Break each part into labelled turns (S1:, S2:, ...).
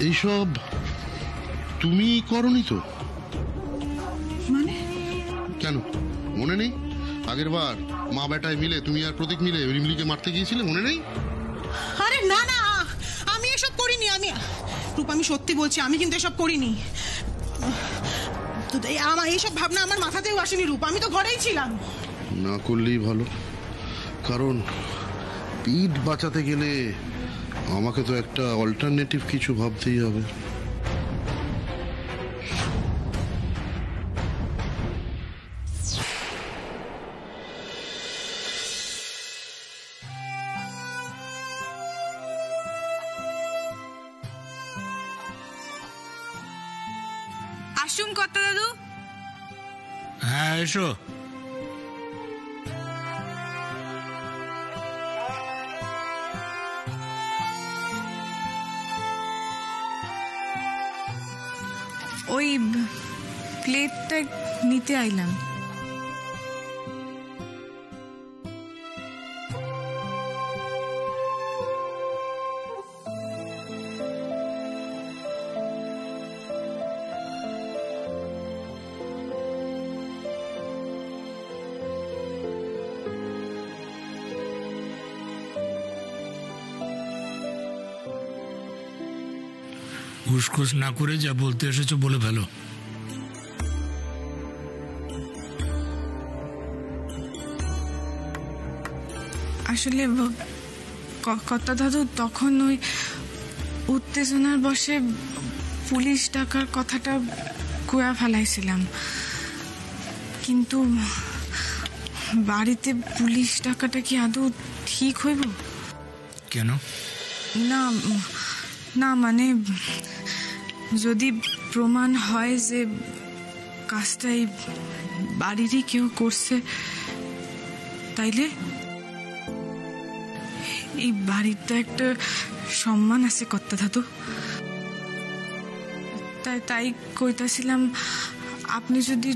S1: এইসব তুমি করনি তো?
S2: মানে
S1: কেন মনে নেই? আগের বার মা বেটায় মিলে তুমি আর প্রতীক মিলে রিমলিকে মারতে গিয়েছিলে, মনে নেই?
S2: আরে না না, আমি এসব করিনি। রূপ, আমি সত্যি বলছি, আমি কিন্তু এসব করিনি। আমার এইসব ভাবনা আমার মাথাতেও আসেনি রূপ, আমি তো ঘরেই ছিলাম।
S1: না করলেই ভালো, কারণ পিঠ বাঁচাতে গেলে আমাকে তো একটা অল্টারনেটিভ কিছু ভাবতেই হবে।
S3: আসুন কর্তা দাদু।
S4: হ্যাঁ এসো।
S3: ওই প্লেটটা নিতে আইলাম।
S4: ঘুষখুস না করে যা বলতে এসেছো বলে ফেলো।
S3: আসলে কর্তা দাদু, তখন ওই উত্তেজনার বশে পুলিশ ডাকার কথাটা কয়া ফেলাইছিলাম, কিন্তু বাড়িতে পুলিশ ডাকাটা কি আদৌ ঠিক হইব?
S4: কেন?
S3: না না, মানে যদি প্রমাণ হয় যে কাজটা এই বাড়িরই কেউ করছে, তাইলে এই বাড়িতে একটা সম্মান আছে কর্তা দাদু। তাই কইতাছিলাম, আপনি যদি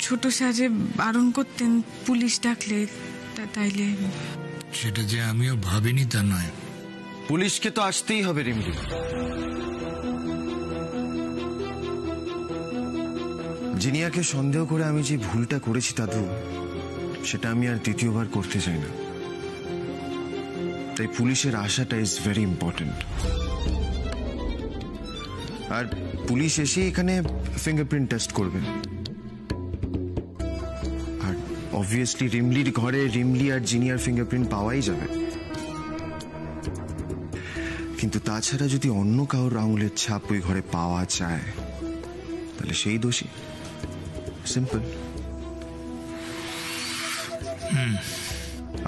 S3: ছোট সাজে বারণ করতেন পুলিশ ডাকলে, তাইলে।
S4: সেটা যে আমিও ভাবিনি তা নয়।
S5: পুলিশকে তো আসতেই হবে রিমলি। জিনিয়াকে সন্দেহ করে আমি যে ভুলটা করেছি দাদু, সেটা আমি আর দ্বিতীয়বার করতে চাই না। তাই পুলিশের আশাটা ইজ ভেরি ইম্পর্টেন্ট। আর পুলিশ এসে এখানে ফিঙ্গারপ্রিন্ট টেস্ট করবে, আর অবভিয়াসলি রিমলির ঘরে রিমলি আর জিনিয়ার ফিঙ্গারপ্রিন্ট পাওয়াই যাবে। কিন্তু তাছাড়া যদি অন্য কারোর আঙুলের ছাপ ওই ঘরে পাওয়া যায়, তাহলে সেই দোষী। সিম্পল।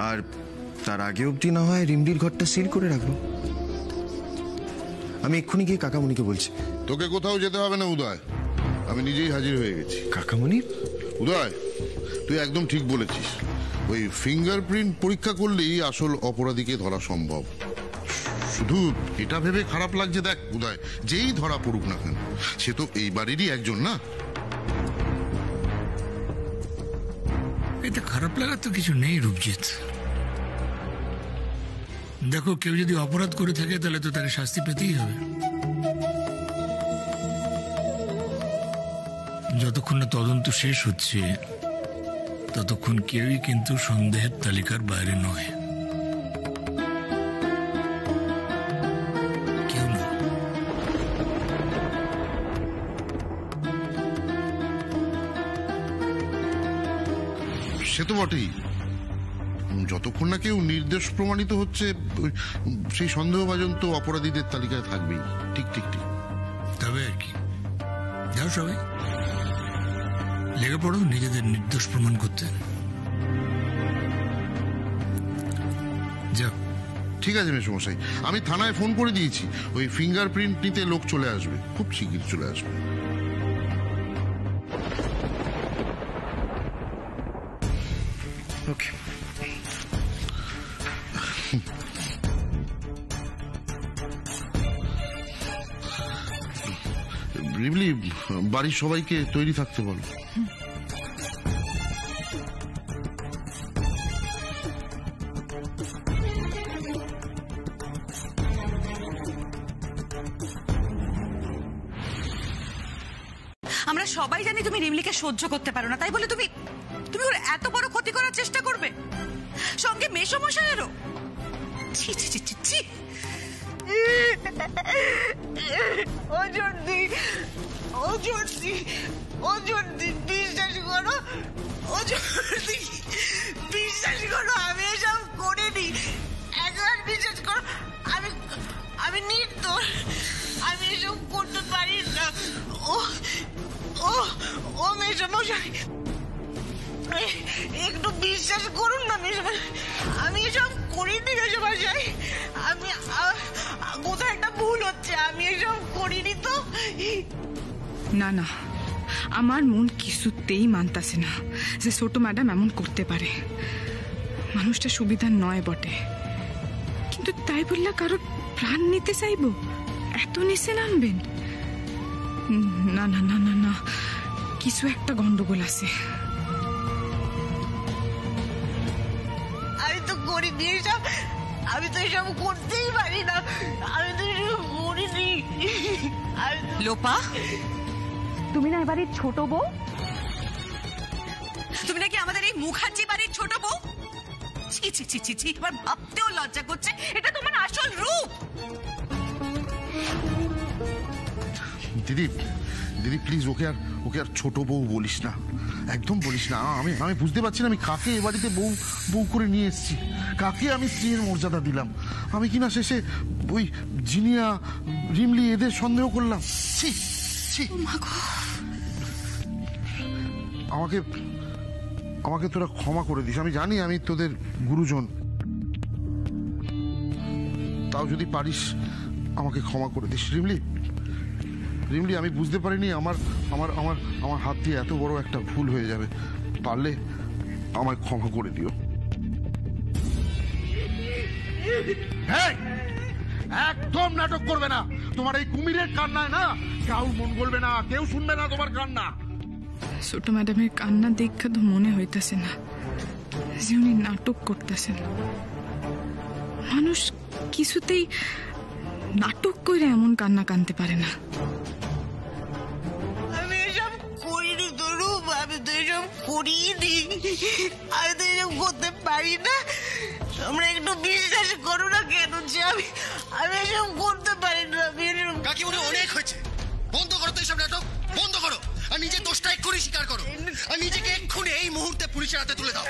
S5: আর তার আগে অবধি না হয় রিমলির ঘরটা সিল করে রাখবো। আমি এক্ষুনি গিয়ে কাকামণিকে বলছি।
S1: তোকে কোথাও যেতে হবে না উদয়, আমি নিজেই হাজির হয়ে গেছি।
S5: কাকামণি?
S1: উদয়, তুই একদম ঠিক বলেছিস। ওই ফিঙ্গারপ্রিন্ট পরীক্ষা করলেই আসল অপরাধীকে ধরা সম্ভব। শুধু এটা ভেবে খারাপ লাগছে, দেখ উদয়, যেই ধরা পড়ুক না কেন, সে তো এই বাড়িরই একজন, না?
S4: এতে খারাপ লাগার তো কিছু নেই রূপজিৎ। দেখো, কেউ যদি অপরাধ করে থাকে তাহলে তো তাকে শাস্তি পেতেই হবে। যতক্ষণ না তদন্ত শেষ হচ্ছে ততক্ষণ কেউই কিন্তু সন্দেহের তালিকার বাইরে নয়। কেউ না।
S1: সে তো বটেই, যতক্ষণ না কেউ নির্দোষ প্রমাণিত হচ্ছে সেই সন্দেহভাজন তো অপরাধীদের তালিকায় থাকবেই। ঠিক ঠিক ঠিক।
S4: তবে আর কি, যাও সবাই লেগে পড়ো নিজেদের নির্দোষ প্রমাণ করতে। যাও।
S1: ঠিক আছে মেসোমশাই, আমি থানায় ফোন করে দিয়েছি। ওই ফিঙ্গারপ্রিন্ট নিতে লোক চলে আসবে, খুব শিগগির চলে আসবে।
S5: ওকে।
S1: রিমলি, বাড়ির সবাইকে তৈরি থাকতে বল।
S6: সবাই জানি তুমি রিমলিকে সহ্য করতে পারো না, তাই বলে তুমি ওর এত বড় ক্ষতি করার চেষ্টা করবে, সঙ্গে মেসমশাইয়েরও। ছি ছি ছি ছি ছি।
S2: ও জর্দি বিশ্বাস করো, আমি এসব করিনি। একবার বিশ্বাস করো, আমি নির্দোষ, আমি এসব করতে পারি না। ও মেসমশাই, একটু বিশ্বাস করুন না মেসমশাই, আমি এসব করিনি মেসমশাই। আমি কোথাও একটা ভুল হচ্ছে, আমি এসব করিনি তো।
S3: না না, আমার মন কিছুতেই মানতাছে না যে ছোট ম্যাডাম এমন করতে পারে। মানুষটা সুবিধার নয় বটে, কিন্তু তাই বললে কারোর প্রাণ নিতে চাইবো? এত নিচে নামবেন? না না না না না, কিছু একটা গন্ডগোল আছে।
S2: আমি তো করিনি এসব, আমি তো এসব করতেই পারি না, আমি তো এসব করিনি।
S6: লোপা, তুমি না এবারের ছোট বউ? তুমি নাকি আমাদের এই মুখার্জি বাড়ির ছোট বউ? ছি ছি ছি ছি ছি, এবার ভাবতেও লজ্জা করছে, এটা তোমার আসল রূপ।
S1: দিদি দিদি প্লিজ ওকে আর ছোট বউ বলিস না, একদম বলিস না। আমি বুঝতে পারছি না আমি কাকে এ বাড়িতে বউ করে নিয়ে এসেছি, কাকে আমি স্ত্রীর মর্যাদা দিলাম। আমি কিনা শেষে ওই জিনিয়া, রিমলি এদের সন্দেহ করলাম। ছি ছি। আমাকে তোরা ক্ষমা করে দিস। আমি জানি আমি তোদের গুরুজন, তাও যদি পারিস আমাকে ক্ষমা করে দিস। রিমলি, আমি বুঝতে পারিনি আমার আমার আমার আমার হাত দিয়ে এত বড় একটা ভুল হয়ে যাবে। পারলে আমায় ক্ষমা করে দিও। একদম নাটক করবে না। তোমার এই কুমিরের কান্নায় না কাউ মন বলবে না, কেউ শুনবে না তোমার কান্না।
S3: ছোট ম্যাডামের কান্না দেখা তো মনে হইতেছে না যে উনি নাটক করতেছেন। মানুষ কিছুতেই নাটক করে এমন কান্না কানতে পারে না।
S2: আমি এসব করিনি তরুপ, আমি তো এসব করিনি, আমি তো এসব করতে পারি না। তোমরা একটু বিশ্বাস করো না কেন যে আমি এসব করতে পারি না।
S7: কাকিমুনি অনেক হয়েছে, বন্ধ করো তো এইসব নাটক, বন্ধ করো। আর নিজের দোষটা এক্ষুনি স্বীকার করো, আর নিজেকে এক্ষুনি এই মুহূর্তে পুলিশের হাতে তুলে দাও।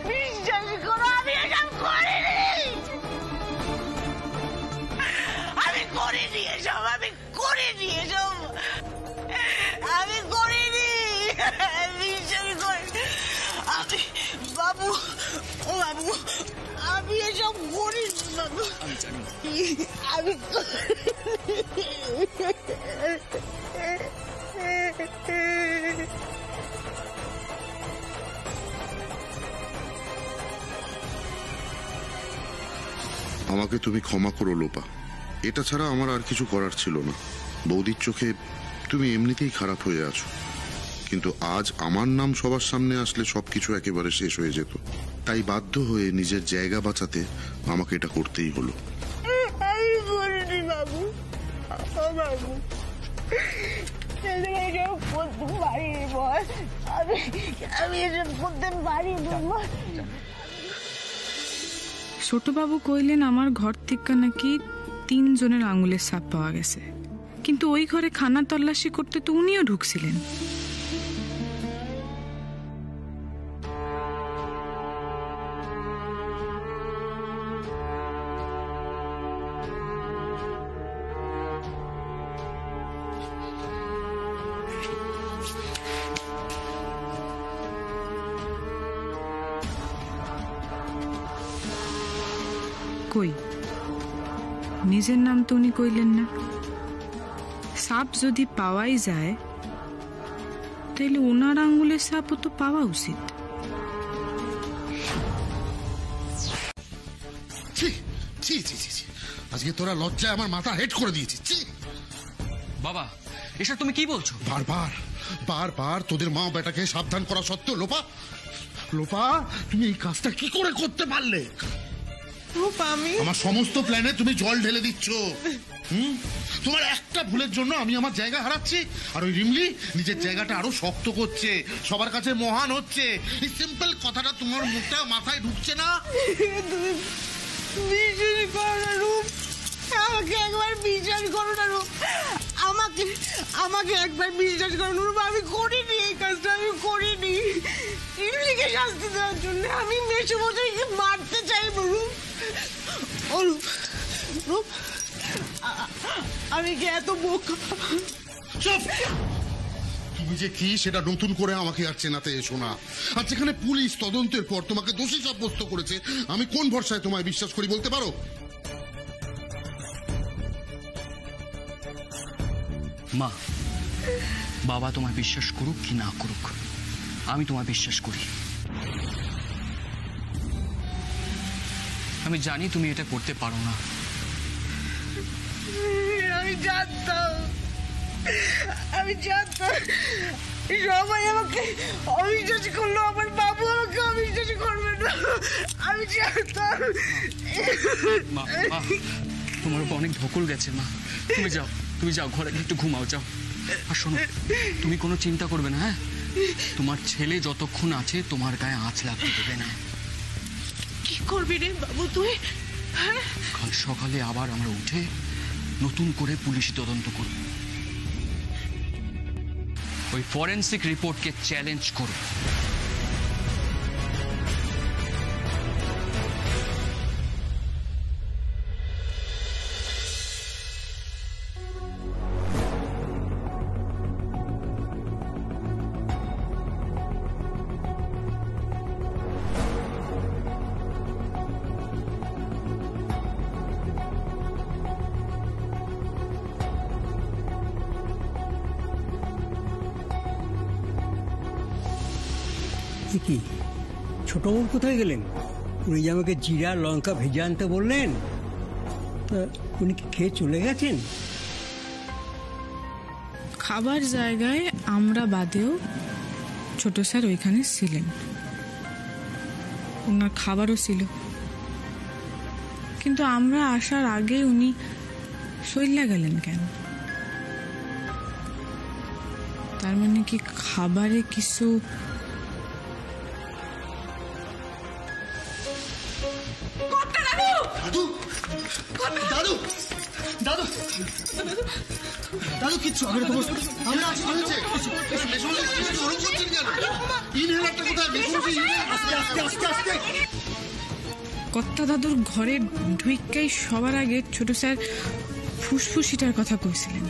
S2: বিশ্বাস করো, আমি এসব করিনি, আমি করিনি এসব, আমি করিনি এসব, আমি করিনি, বিশ্বাস করি। আমি বাবু, ও বাবু, আমি এসব করিনি বাবু, আমি
S1: আমাকে তুমি ক্ষমা করো লোপা, এটা ছাড়া আমার আর কিছু করার ছিল না। বৌদির চোখে তুমি এমনিতেই খারাপ হয়ে আছো, কিন্তু আজ আমার নাম সবার সামনে আসলে সবকিছু একেবারে শেষ হয়ে যেত। তাই বাধ্য হয়ে নিজের জায়গা বাঁচাতে আমাকে এটা করতেই হলো।
S2: আমি করিনি বাবু, ও বাবু, এসব করতে পারিনি বল, আমি এসব করতে পারিনি বল।
S3: ছোটবাবু কইলেন আমার ঘর থেকে নাকি 3 জনের আঙুলের ছাপ পাওয়া গেছে, কিন্তু ওই ঘরে খানা তল্লাশি করতে তো উনিও ঢুকছিলেন। কই, নিজের নাম তো উনি কইলেন না। সাপ যদি পাওয়াই যায় তাইলে ওনার আঙ্গুলের সাপও তো পাওয়া উচিত।
S1: ছি ছি ছি ছি, আজকে তোরা লজ্জায় আমার মাথা হেড করে দিয়েছিস। ছি,
S8: বাবা এসব তুমি কি বলছো?
S1: বারবার বারবার তোদের মা বেটাকে সাবধান করা সত্ত্বেও লোপা, লোপা তুমি এই কাজটা কি করে করতে পারলে?
S2: রূপা, আমি
S1: আমার সমস্ত প্ল্যানে তুমি জল ঢেলে দিচ্ছ। তোমার একটা ভুলের জন্য আমি আমার জায়গা হারাচ্ছি, আর ওই রিমলি নিজের জায়গাটা আরো শক্ত করছে, সবার কাছে মহান হচ্ছে। এই সিম্পল কথাটা তোমার মুখটা মাথায় ঢুকছে না?
S2: তুমি বিশ্বাস করো না রূপ, আমাকে একবার বিশ্বাস করো না রূপ, আমাকে আমাকে একবার বিশ্বাস করো না রূপ, আমি করিনি এই কাজটা, আমি করিনি। ইমলিকে শাস্তি দেওয়ার জন্য আমি মেসোমশাইকে মারতে চাইব রূপ। ও রূপ, রূপ আমি কি এত বোকা?
S1: চুপ! তুমি যে কি সেটা নতুন করে আমাকে আর চেনাতে এসো না। আর যেখানে পুলিশ তদন্তের পর তোমাকে দোষী সাব্যস্ত করেছে, আমি কোন ভরসায় তোমায় বিশ্বাস করি বলতে পারো?
S8: মা, বাবা তোমায় বিশ্বাস করুক কি না করুক, আমি তোমায় বিশ্বাস করি। আমি জানি তুমি এটা করতে পারো না।
S2: আমি জানতাম, আমি জানতাম সবাই আমাকে অবিশ্বাস করলো, আমার বাবু আমাকে অবিশ্বাস করবে না, আমি জানতাম।
S8: মা, মা, তোমার উপর অনেক ধকল গেছে মা, তুমি যাও, তুমি যাও ঘরে একটু ঘুমাও, যাও। আর শোনো, তুমি কোনো চিন্তা করবে না, হ্যাঁ? তোমার ছেলে যতক্ষণ আছে তোমার গায়ে আঁচ লাগতে দেবে না।
S2: কি করবি রে বাবু তুই?
S8: কাল সকালে আবার আমরা উঠে নতুন করে পুলিশি তদন্ত করব, ওই ফরেন্সিক রিপোর্টকে চ্যালেঞ্জ করব।
S9: কি ছোটবাবু কোথায় গেলেন? উনি যে আমাকে জিরা লঙ্কা ভেজে আনতে বললেন, তা উনি কি খেয়ে চলে গেছেন?
S3: খাবার জায়গায় আমরা বাদেও ছোট স্যার ওইখানে ছিলেন, ওনার খাবারও ছিল, কিন্তু আমরা আসার আগে উনি সইলা গেলেন কেন? তার মানে কি খাবারে কিছু?
S7: দাদু, দাদু, দাদু কিচ্ছু হবে না, আমরা আছি।
S3: কর্তা দাদুর ঘরে ঢুইকাই সবার আগে ছোট স্যার ফুসফুসিটার কথা কইছিলেন,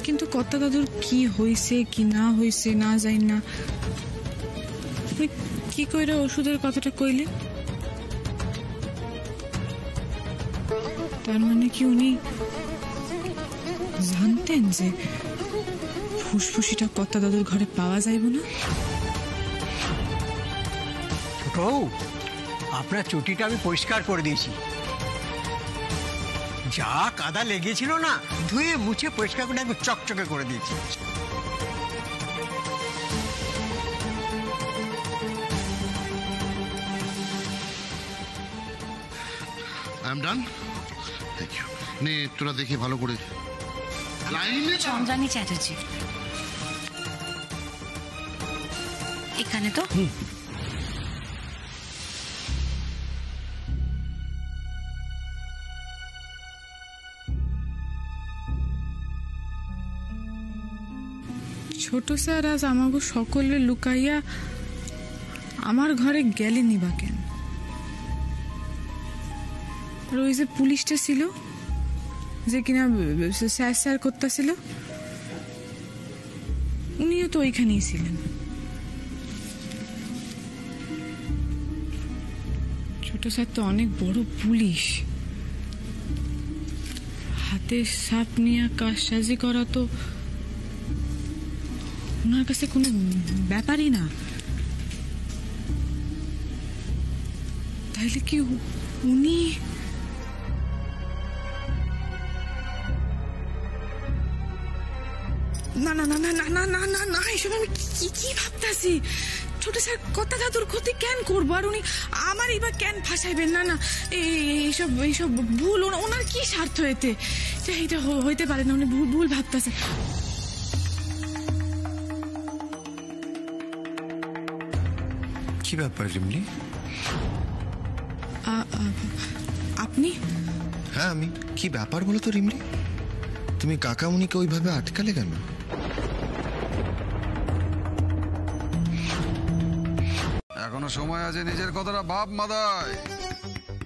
S3: কিন্তু কর্তা দাদুর কি হইছে কি না হইছে না যাই না, কি কইরা ওষুধের কথাটা কইলে? তার মানে কি উনি জানতেন যে ফুসফুসিটা কর্তা দাদুর ঘরে পাওয়া যাইব না?
S9: ছোট, আপনার চটিটা আমি পরিষ্কার করে দিয়েছি, যা কাদা লেগেছিল না ধুয়ে মুছে পরিষ্কার করে একদম চকচকে করে দিয়েছি।
S1: I'm done. Thank you. নে তোরা দেখে ভালো করে লাইনে
S6: চন্দ্রানী চ্যাটার্জি এখানে তো।
S3: ছোট স্যার আজ আমাকে সকলে লুকাইয়া আমার ঘরে গেলেনি বা কেন? আর ওই যে পুলিশটা ছিল যে কিনা স্যার স্যার করতেছিল, উনিও তো ওইখানেই ছিলেন। ছোট স্যার তো অনেক বড় পুলিশ, হাতে সাপ নিয়ে কাজসাজি করা তো ওনার কাছে কোনো ব্যাপারই না। তাইলে কি উনি না না না না না না না না না এসব আমি কি কি ভাবতাছি। ছোট স্যার কথা দাদুর ক্ষতি কেন করবো, আর উনি আমার এবার কেন ফাঁসাইবেন? না না এইসব এইসব ভুল, ওনার কি স্বার্থ এতে? এটা হইতে পারে না, উনি ভুল ভুল ভাবতেছে।
S5: কি ব্যাপার রিমলি?
S3: আপনি?
S5: হ্যাঁ আমি। কি ব্যাপার বলো তো রিমলি? তুমি কাকামুনিকে ওইভাবে আটকালে কেন?
S10: এখনো সময় আছে, নিজের কথাটা ভাব মাদায়,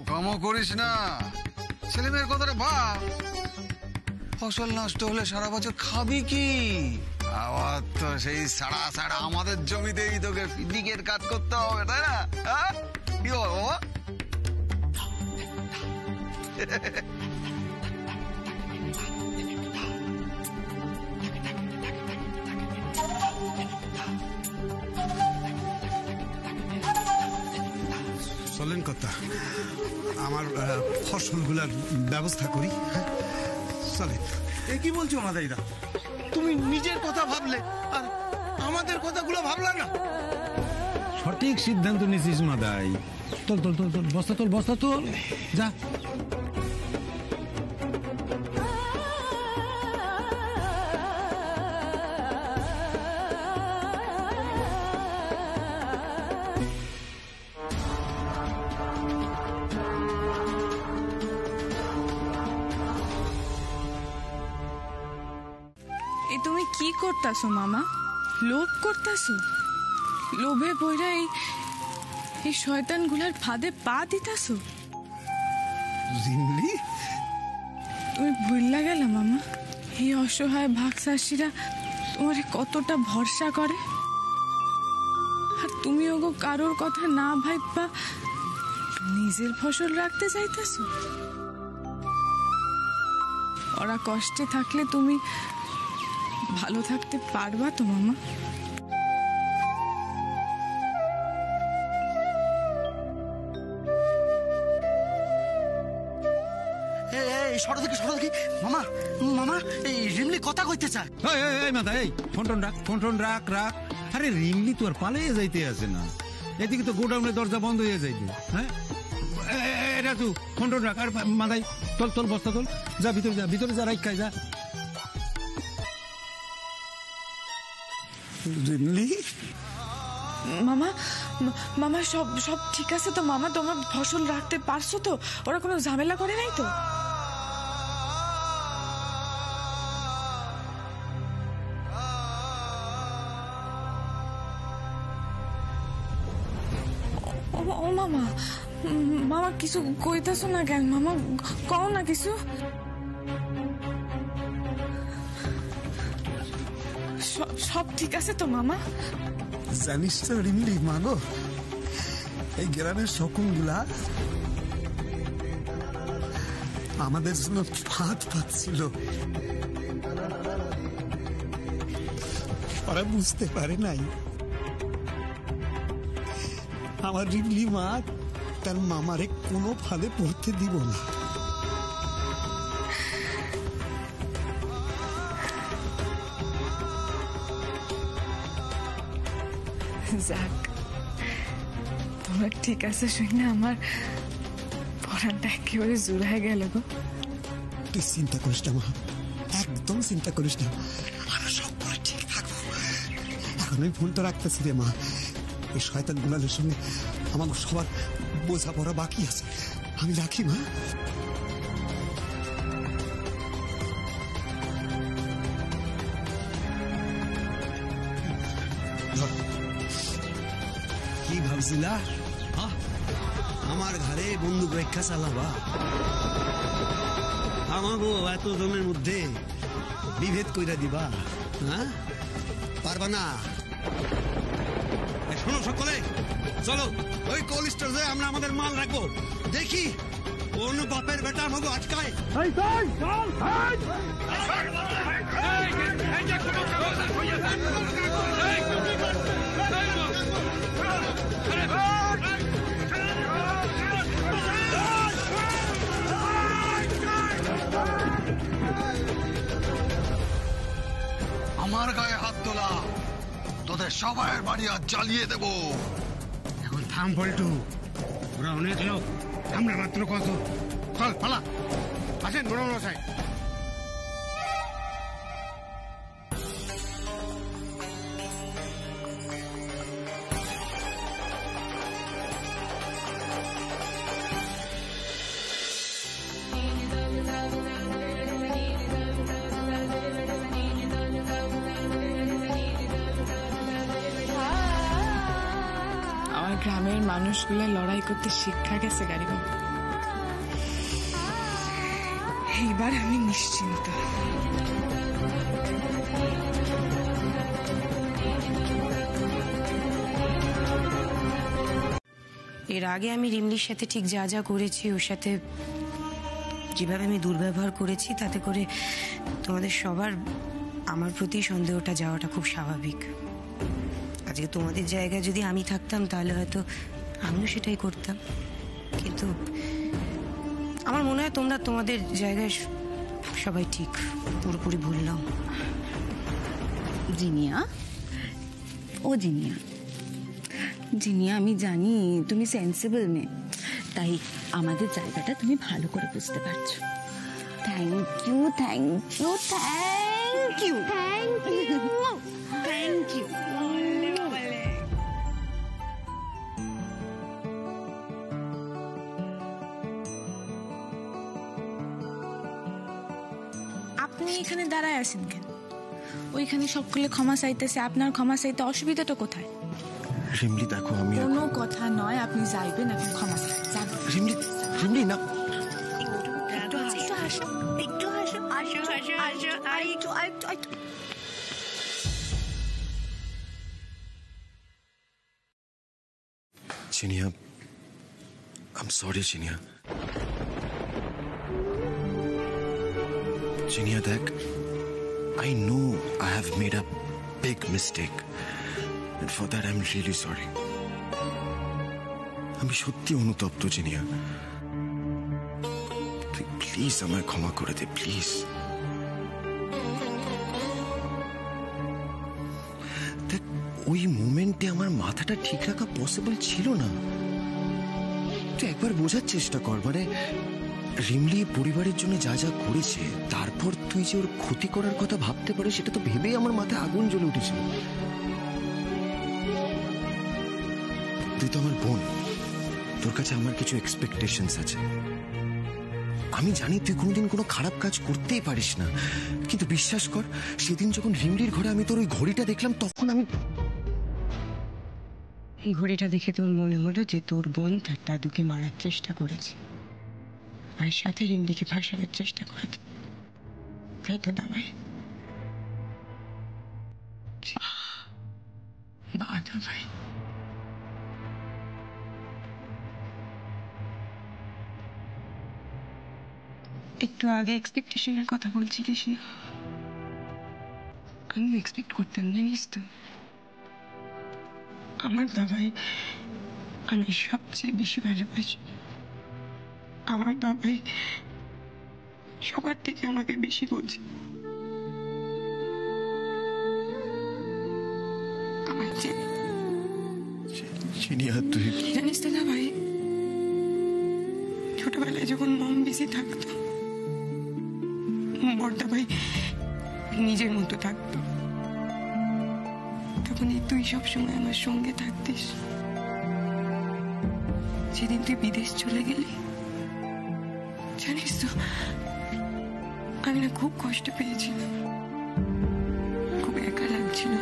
S10: কামও করিস না, ছেলে মেয়ের কথাটা ভাব। ফসল নষ্ট হলে সারা বছর খাবি কি? আবার তো সেই সাড়া সাড়া আমাদের জমিতেই তোকে ফিডিকের কাজ করতে হবে, তাই না? কি বলো?
S11: চলেন কথা, আমার ফসলগুলার ব্যবস্থা করি। চলেন। কি বলছো মাদাইদা? তুমি নিজের কথা ভাবলে আর আমাদের কথাগুলো ভাবলা না।
S12: সঠিক সিদ্ধান্ত নিছিস মাদাই। তোল তোল তোল তোল, বস্তা তোল, বস্তা তোল, যা।
S3: তুমি কি করতাছো মামা? লোভ করতাছো? লোভে বইরা এই শয়তান গুলার ফাঁদে পা দিতাছো?
S11: রিমলি,
S3: তুমি ভুললা গেলা মামা, এই অসহায় ভাগচাষীরা তোমার কতটা ভরসা করে, আর তুমি ওগো কারোর কথা না ভাইবা নিজের ফসল রাখতে চাইতেছো। ওরা কষ্টে থাকলে তুমি ভালো থাকতে পারবা তো মামা?
S7: সরো দেখি, সরো দেখি। মামা, মামা, এই রিমলি কথা কইতে চায়।
S12: এই মাথা, এই ফোন রাখ, ফোন রাখ রাখ। আরে রিমলি তো আর পালিয়ে যাইতে আছে না, এদিকে তো গোডাউনের দরজা বন্ধ হয়ে যাইবে। হ্যাঁ এটা তুই ফোন রাখ। আর মাথায় তোল তোল, বস্তা তোল, যা ভিতরে যা, ভিতরে যা, রাখ খাই যা।
S11: রিমলি,
S3: মামা, মামা সব সব ঠিক আছে তো মামা? তোমরা ফসল রাখতে পারছো তো? ওরা কোনো ঝামেলা করে নাই তো? ও মামা, মামা কিছু কইতাছো না কেন মামা? কও না কিছু। সব ঠিক আছে তো মামা?
S11: জানিস তো রিমলি মাগো, এই গ্রামের শকুনগুলা আমাদের জন্য ফাঁদ পাচ্ছিল। ওরা বুঝতে পারে নাই আমার রিমলি মা তার মামারে কোনো ফাঁদে পড়তে দিব না।
S3: যাক, তোমার ঠিক আছে শুনে আমার পড়াটা একেবারে জোড়ায় গেল গো।
S11: তুই চিন্তা করিস না মা, একদম চিন্তা করিস না, আমরা সব পরে ঠিক থাকবো। এখন আমি ফোনটা রাখতেছি রে মা, এই শয়তান গুলালের সঙ্গে আমার সবার বোঝাপড়া বাকি আছে। আমি রাখি মা।
S13: কি ভাবছিলা আমার ঘরে বন্দুক রেখা চালাবা? আমাগো এত জনের মধ্যে বিভেদ কইরা দিবা? হ্যাঁ, পারবা না। শোনো সকলে, চলো ওই কোল্ড স্টোরে আমরা আমাদের মাল রাখবো। দেখি কোন বাপের বেটা আমাকে আটকায়।
S10: আমার গায়ে হাত তোলা, তোদের সবার বাড়ি আজ জ্বালিয়ে দেবো।
S13: এখন থাম পল্টু, ওরা অনেক লোক, আমরা মাত্র কত। চল পালা, আসেন বড় মশাই।
S3: গ্রামের মানুষগুলো লড়াই করতে শিক্ষা গেছে গাড়িবাবু। এইবার আমি নিশ্চিন্ত।
S2: এর আগে আমি রিমলির সাথে ঠিক যা যা করেছি, ওর সাথে যেভাবে আমি দুর্ব্যবহার করেছি, তাতে করে তোমাদের সবার আমার প্রতি সন্দেহটা যাওয়াটা খুব স্বাভাবিক। আজকে তোমাদের জায়গায় যদি আমি থাকতাম তাহলে হয়তো আমিও সেটাই করতাম, কিন্তু আমার মনে হয় তোমরা তোমাদের জায়গায় সবাই ঠিক, পুরোপুরি ভুল নাও।
S14: জিনিয়া, ও জিনিয়া, জিনিয়া আমি জানি তুমি সেন্সিবল মেয়ে, তাই আমাদের জায়গাটা তুমি ভালো করে বুঝতে পারছো। Thank you, thank you, thank you, thank you, thank you.
S3: আপনি এখানে দাঁড়ায় আছেন কেন? ওইখানে সকলে ক্ষমা চাইতেছে, আপনার ক্ষমা চাইতে অসুবিধাটা কোথায়?
S5: রিমলি দেখো, আমি
S3: কোনো কথা নয়, আপনি যাইবেন, আপনি ক্ষমা চাইবেন।
S5: রিমলি, রিমলি না,
S2: একটু হাসো, একটু হাসো, হাসো, হাসো, হাসো, আরেকটু, আরেকটু, আরেকটু।
S5: Jinia, I'm sorry, Jinia. জিনিয়া দেখ, I know I have made a big mistake, and for that I'm really sorry. আমি সত্যি অনুতপ্ত জিনিয়া, তুই প্লিজ আমায় ক্ষমা করে দে, প্লিজ। দেখ, ওই মোমেন্টে আমার মাথাটা ঠিক রাখা পসিবল ছিল না। তুই একবার বোঝার চেষ্টা কর, মানে রিমলি পরিবারের জন্য যা যা করেছে, তারপর তুই যে ওর ক্ষতি করার কথা ভাবতে পারে, সেটা তো ভেবেই আমার মাথায় আগুন জ্বলে উঠেছিল। তুই তো আমার বোন, তোর কাছে আমার কিছু এক্সপেকটেশনস আছে। আমি জানি তুই কোনোদিন কোনো খারাপ কাজ করতেই পারিস না, কিন্তু বিশ্বাস কর, সেদিন যখন রিমলির ঘরে আমি তোর ওই ঘড়িটা দেখলাম, তখন আমি
S2: এই ঘড়িটা দেখে তোর মনে হলো যে তোর বোন তার দাদুকে মারার চেষ্টা করেছে, আর সাথে রিমলিকে ফাঁসানোর চেষ্টা করেছে, তাই তো দাবাই? দাবাই, একটু আগে এক্সপেকটেশনের কথা বলছিলিস না? আমি এক্সপেক্ট করতাম, জানিস তো। আমার দাবাই আমি সবচেয়ে বেশি ভালোবাসি। আমার বাবাই সবার থেকে আমাকে বেশি বোঝে। আমার জানিস তো দাবাই, ছোটবেলায় যখন মম বেশি থাকতো, বড়দাবাই নিজের মতো থাকতো, তখন তুই সবসময় আমার সঙ্গে থাকতিস। সেদিন তুই বিদেশ চলে গেলি, জানিস তো আমি না খুব কষ্ট পেয়েছিলাম, খুব একা লাগছিল।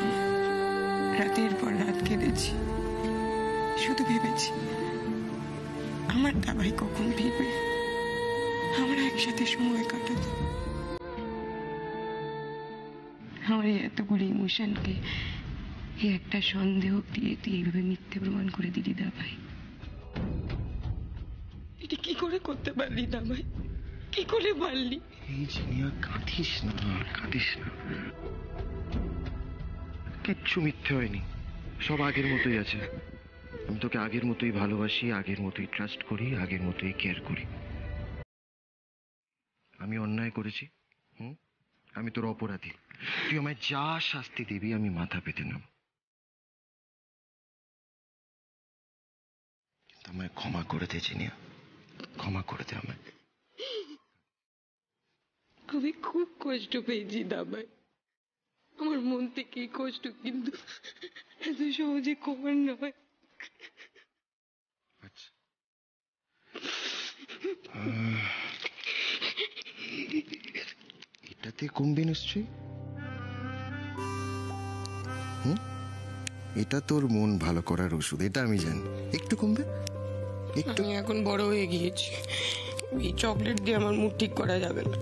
S2: রাতের পর রাত কেঁদেছি, শুধু ভেবেছি আমার দাবাই কখন ফিরবে, আমরা একসাথে সময় কাটাবো। আমার এই এতগুলো ইমোশনকে এই একটা সন্দেহ দিয়ে তুই এইভাবে মিথ্যে প্রমাণ করে দিলি দাবাই। এটা কি করে করতে পারলি দাবাই? কি করে পারলি?
S5: এই জিনিয়া, কাঁদিস না, কাঁদিস না। কিচ্ছু মিথ্যে হয়নি, সব আগের মতোই আছে। আমি তোকে আগের মতোই ভালোবাসি, আগের মতোই ট্রাস্ট করি, আগের মতোই কেয়ার করি। আমি অন্যায় করেছি, আমি তোর অপরাধী, তুই আমায় যা শাস্তি দিবি আমি মাথা পেতে নেব, কিন্তু আমায় ক্ষমা করে দে জিনিয়া, ক্ষমা করে দে আমায়।
S3: আমি খুব কষ্ট পেয়েছি দাবায়, আমার মন থেকে কষ্ট, কিন্তু এত সহজে কমার নয়।
S5: আচ্ছা, এটাতে কমবে নিশ্চয়ই। এটা তোর মন ভালো করার ওষুধ, এটা আমি জানি। একটু কমবে, একটু।
S3: আমি এখন বড় হয়ে গিয়েছি, এই চকলেট দিয়ে আমার মুড ঠিক করা যাবে না।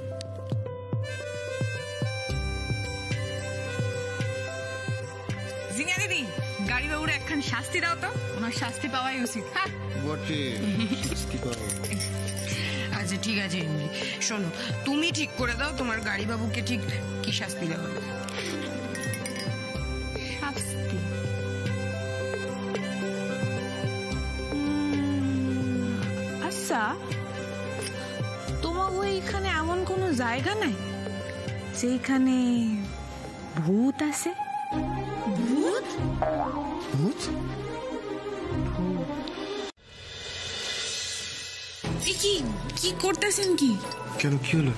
S3: জিনিয়া দিদি, গাড়ি বাবুর একখান শাস্তি দাও তো, ওনার শাস্তি পাওয়াই উচিত। হ্যাঁ
S5: বটে, শাস্তি পাবো।
S3: আচ্ছা ঠিক আছে, শোনো তুমি ঠিক করে দাও তোমার গাড়ি বাবুকে ঠিক কি শাস্তি দেওয়া হবে।
S14: শাস্তি? আচ্ছা, তোমার ওইখানে এমন কোনো জায়গা নাই যেখানে ভূত আছে?
S5: ভূত? ভূত?
S3: কি কি করতেছেন? কি
S5: কেন, কি হলো?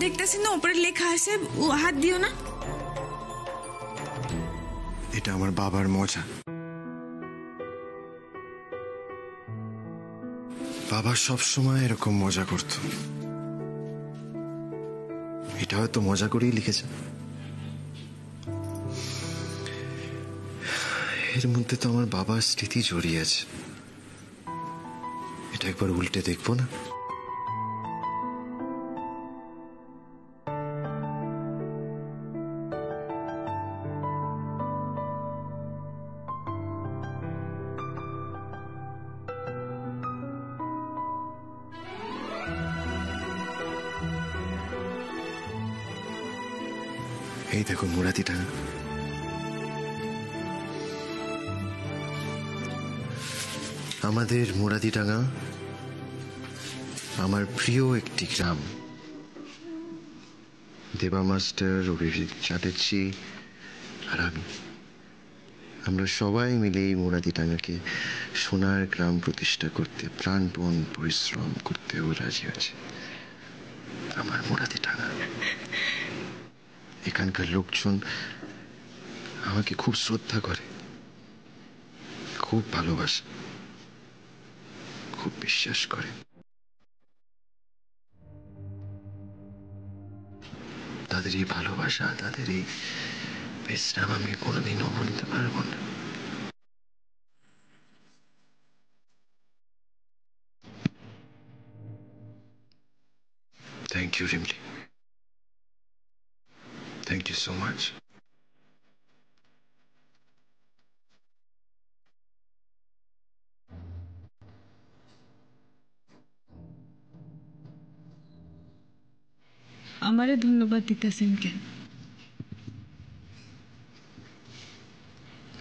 S3: দেখতেছেন না উপরে লেখা আছে, ও হাত দিও না।
S5: এটা আমার বাবার মজা। বাবা সবসময় এরকম মজা করত, এটা হয়তো মজা করেই লিখেছে। এর মধ্যে তো আমার বাবার স্মৃতি জড়িয়ে আছে, এটা একবার উল্টে দেখবো না? এই দেখো মুরাদিটা, আমাদের মুরাদিডাঙ্গা আমার প্রিয় একটি গ্রাম। দেবা মাস্টার, অভিষেক চ্যাটার্জি আর আমরা সবাই মিলে এই মুরাদিডাঙ্গাকে সোনার গ্রাম প্রতিষ্ঠা করতে প্রাণপণ পরিশ্রম করতেও রাজি আছে। আমার মুরাদিডাঙ্গা, এখানকার লোকজন আমাকে খুব শ্রদ্ধা করে, খুব ভালোবাসে, খুব বিশ্বাস করে। তাদের এই ভালোবাসা, তাদের এই বিশ্রাম আমি কোনোদিনও ভুলতে পারবো না। Thank you Rimli, thank you so much.
S3: আমারে ধন্যবাদ দিতেছেন কেন?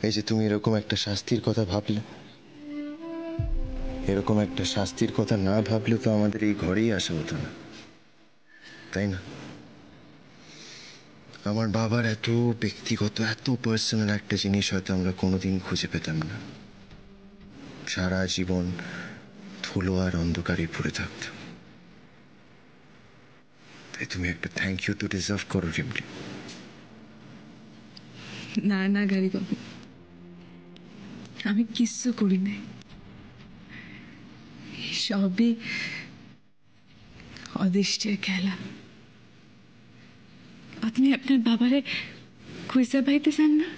S5: এই যে তুমি এরকম একটা শাস্তির কথা ভাবলে, এরকম একটা শাস্তির কথা না ভাবলে তো আমাদের এই ঘরেই আসা হতো না, তাই না? আমার বাবার এত ব্যক্তিগত, এত পার্সোনাল একটা জিনিস হয়তো আমরা কোনোদিন খুঁজে পেতাম না। সারা জীবন ধুলো আর অন্ধকারে পড়ে থাকতাম। তাই তুমি একটা থ্যাংক ইউ তো ডিজার্ভ করো রিমলি।
S3: না না গাড়ি বাবু, আমি কিচ্ছু করি নাই, সবই অদৃষ্টের খেলা। আপনি আপনার বাবারে খুঁজে পাইতে চান না,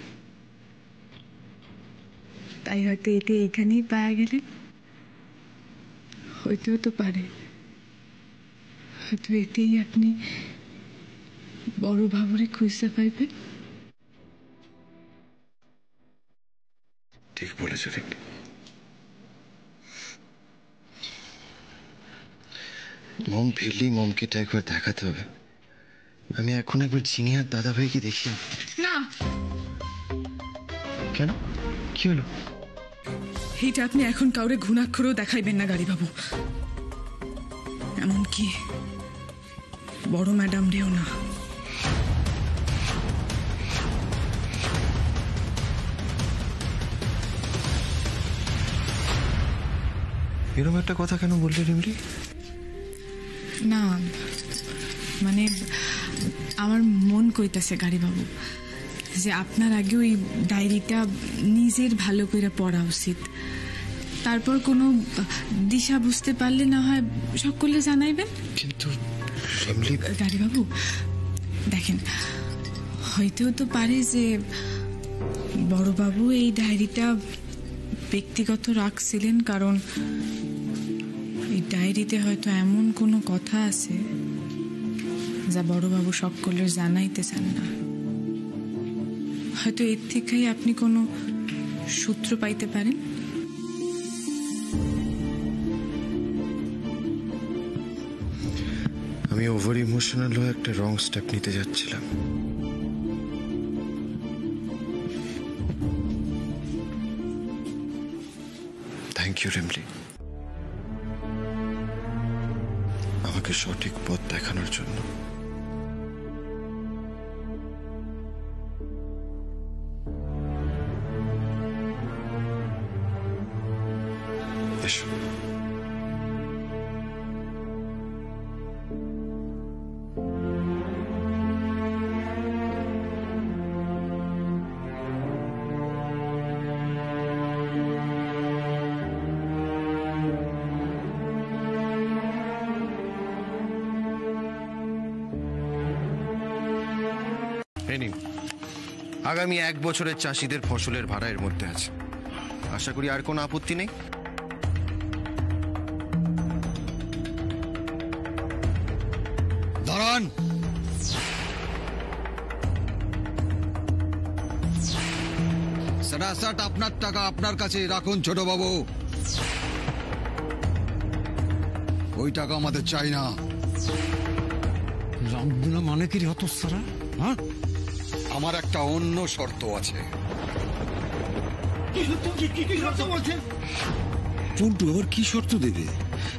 S3: তাই হয়তো এতে এইখানেই পাওয়া গেলেন। হইতেও তো পারে হয়তো এতেই আপনি বড় বাবুরে খুঁজে পাইবেন।
S5: ঠিক বলেছ রিমলি। মম ফিরলি মমকে একবার দেখাতে হবে। আমি এখন একবার জিনিয়ার দাদা ভাইকে দেখি।
S3: না।
S5: কেন, কি হলো?
S3: এইটা আপনি এখন কাউরে ঘুণাক্ষরেও দেখাইবেন না গাড়ি বাবু, এমনকি বড় ম্যাডাম রেও না।
S5: এরকম একটা কথা কেন বললে রিমলি?
S3: না মানে আমার মন কইতাছে গাড়ি বাবু যে আপনার আগে ওই ডায়েরিটা নিজের ভালো করে পড়া উচিত, তারপর কোনো দিশা বুঝতে পারলে না হয় সকলে জানাইবেন।
S5: কিন্তু
S3: গাড়ি বাবু দেখেন, হয়তো তো পারে যে বড়বাবু এই ডায়েরিটা ব্যক্তিগত রাখছিলেন, কারণ এই ডায়েরিতে হয়তো এমন কোনো কথা আছে যা বড়বাবু সকলের জানাইতে চান না। হয়তো এর থেকেই আপনি কোনো সূত্র পাইতে পারেন।
S5: আমি ওভার ইমোশনাল হয়ে একটা রং স্টেপ নিতে যাচ্ছিলাম। থ্যাংক ইউ রিমলি, আমাকে সঠিক পথ দেখানোর জন্য। এসো। আগামী 1 বছরের চাষিদের ফসলের ভাড়া এর মধ্যে আছে। আশা করি আর কোনো আপত্তি নেই।
S10: দাঁড়ান, সারাসাট আপনার টাকা আপনার কাছে রাখুন ছোট বাবু। ওই টাকা আমাদের চাই না।
S12: রাখবো না মানে কি হতসারা? হ্যাঁ,
S10: আমার একটা অন্য শর্ত আছে।
S12: পল্টু আবার কি শর্ত দেবে?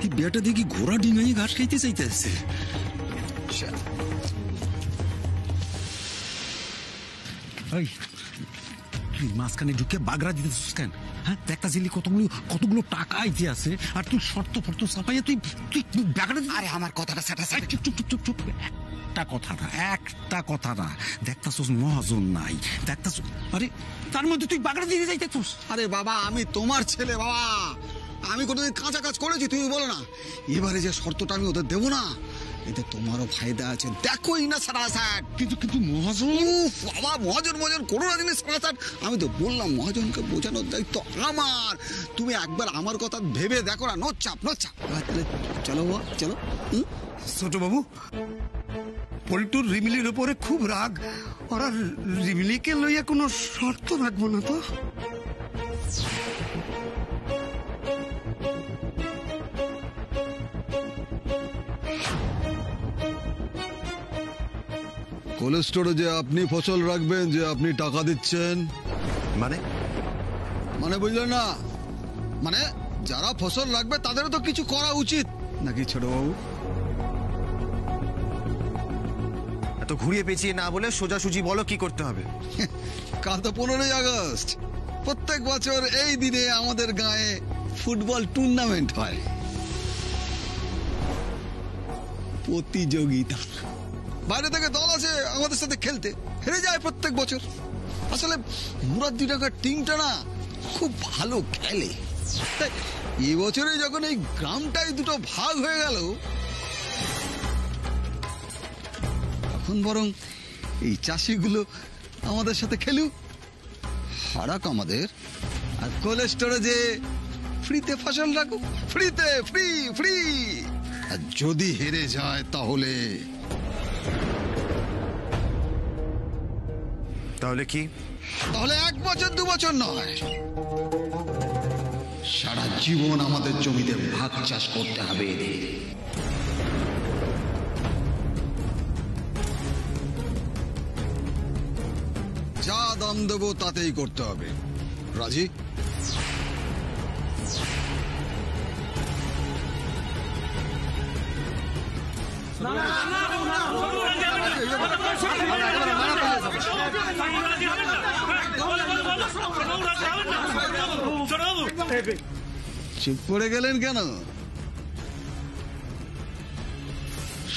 S12: এই বেটা দেখি ঘোড়া ডিঙাই ঘাস খাইতে চাইতেছে। তুই মাঝখানে ঢুকে বাগড়া দিতেছিস কেন? হ্যাঁ, একটা জিলি কতগুলো টাকা আইতে আছে, আর তুই শর্ত ফর্ত চাপাইয়া তুই বাগড়া।
S11: আরে আমার কথাটা সেটা
S12: চুপ চুপ চুপ চুপ। একটা কথা না দেখতাছোস, মহাজন নাই দেখতাছোস, আরে তার মধ্যে তুই বাগড়া দিয়ে যাইতেছিস।
S10: আরে বাবা, আমি তোমার ছেলে বাবা, আমি কোনোদিন কাঁচা কাজ করেছি তুমি বলো না? এবারে যে শর্তটা আমি ওদের দেবো না, এতে তোমারও ফায়দা আছে। দেখোই না সারাসাট।
S12: কিন্তু মহাজন
S10: বাবা, মহাজন করো না জিনিস সারাসাট। আমি তো বললাম মহাজনকে বোঝানোর দায়িত্ব আমার। তুমি একবার আমার কথা ভেবে দেখো না। নোচ্চাপ চলো চলো।
S11: ছোট বাবু, পল্টুর রিমিলির উপরে খুব রাগ। ওরা রিমিলিকে লইয়া কোনো শর্ত রাখবো না তো?
S10: কোল্ড স্টোরেজে আপনি ফসল রাখবেন, যে আপনি টাকা দিচ্ছেন। মানে বুঝলেন না? মানে যারা ফসল রাখবে তাদেরও তো কিছু করা উচিত নাকি ছোট বাবু?
S5: এত ঘুরিয়ে পেঁচিয়ে না বলে সোজাসুজি বলো কি করতে হবে।
S10: কাল তো 15ই আগস্ট। প্রত্যেক বছর এই দিনে আমাদের গায়ে ফুটবল টুর্নামেন্ট হয়। প্রতিযোগিতা, বাইরে থেকে দল আছে আমাদের সাথে খেলতে, হেরে যায় প্রত্যেক বছর। আসলে মুরাদ্দি টাকার টিমটা না খুব ভালো খেলে। তাই এবছরে যখন এই গ্রামটাই দুটো ভাগ হয়ে গেল, তখন বরং এই চাষিগুলো আমাদের সাথে খেলুক, হারাক আমাদের, আর কোল্ড স্টোরেজে ফ্রিতে ফসল রাখুক। ফ্রিতে, ফ্রি ফ্রি। আর যদি হেরে যায় তাহলে
S5: কি?
S10: তাহলে 1 বছর 2 বছর নয়, সারা জীবন আমাদের জমিতে ভাগ চাষ করতে হবে। যা দাম দেবো তাতেই করতে হবে। রাজি? চুপ করে গেলেন কেন?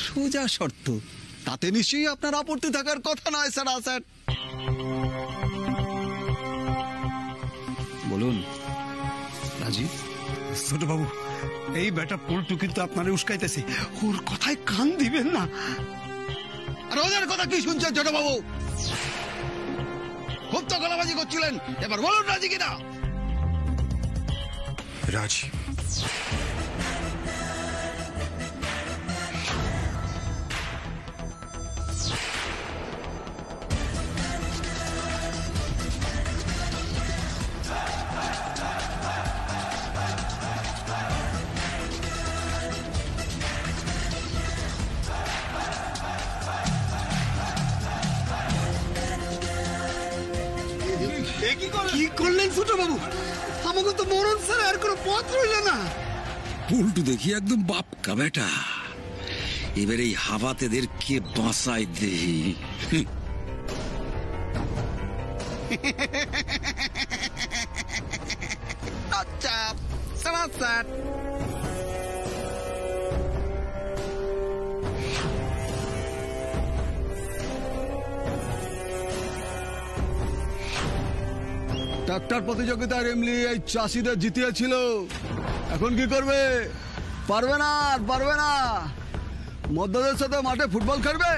S10: সোজা শর্ত, তাতে নিশ্চয়ই আপনার আপত্তি থাকার কথা নয় স্যার। স্যার বলুন। রাজি?
S11: ছোট বাবু, এই বেটা পল্টু কিন্তু আপনারে উস্কাইতেছে, ওর কথায় কান দিবেন না।
S10: আর ওদের কথা কি শুনছেন ছোট বাবু? খুব তো গলাবাজি করছিলেন, এবার বলুন রাজি কিনা?
S5: রাজি।
S11: কি করলেন ছোট বাবু? আমাকে তো মরণ স্যার আর কোনো পথ রইল না।
S12: উল্টু দেখি একদম বাপকা বেটা, এবার এই হাবাতেদের কে বাঁচাই দেহি।
S10: আচ্ছা স্যার, ট্রাক্টর প্রতিযোগিতায় রিমলি এই চাষিদের জিতিয়েছিল। এখন কি করবে? পারবে না, পারবে না। মধ্যদের সাথে মাঠে ফুটবল খেলবে।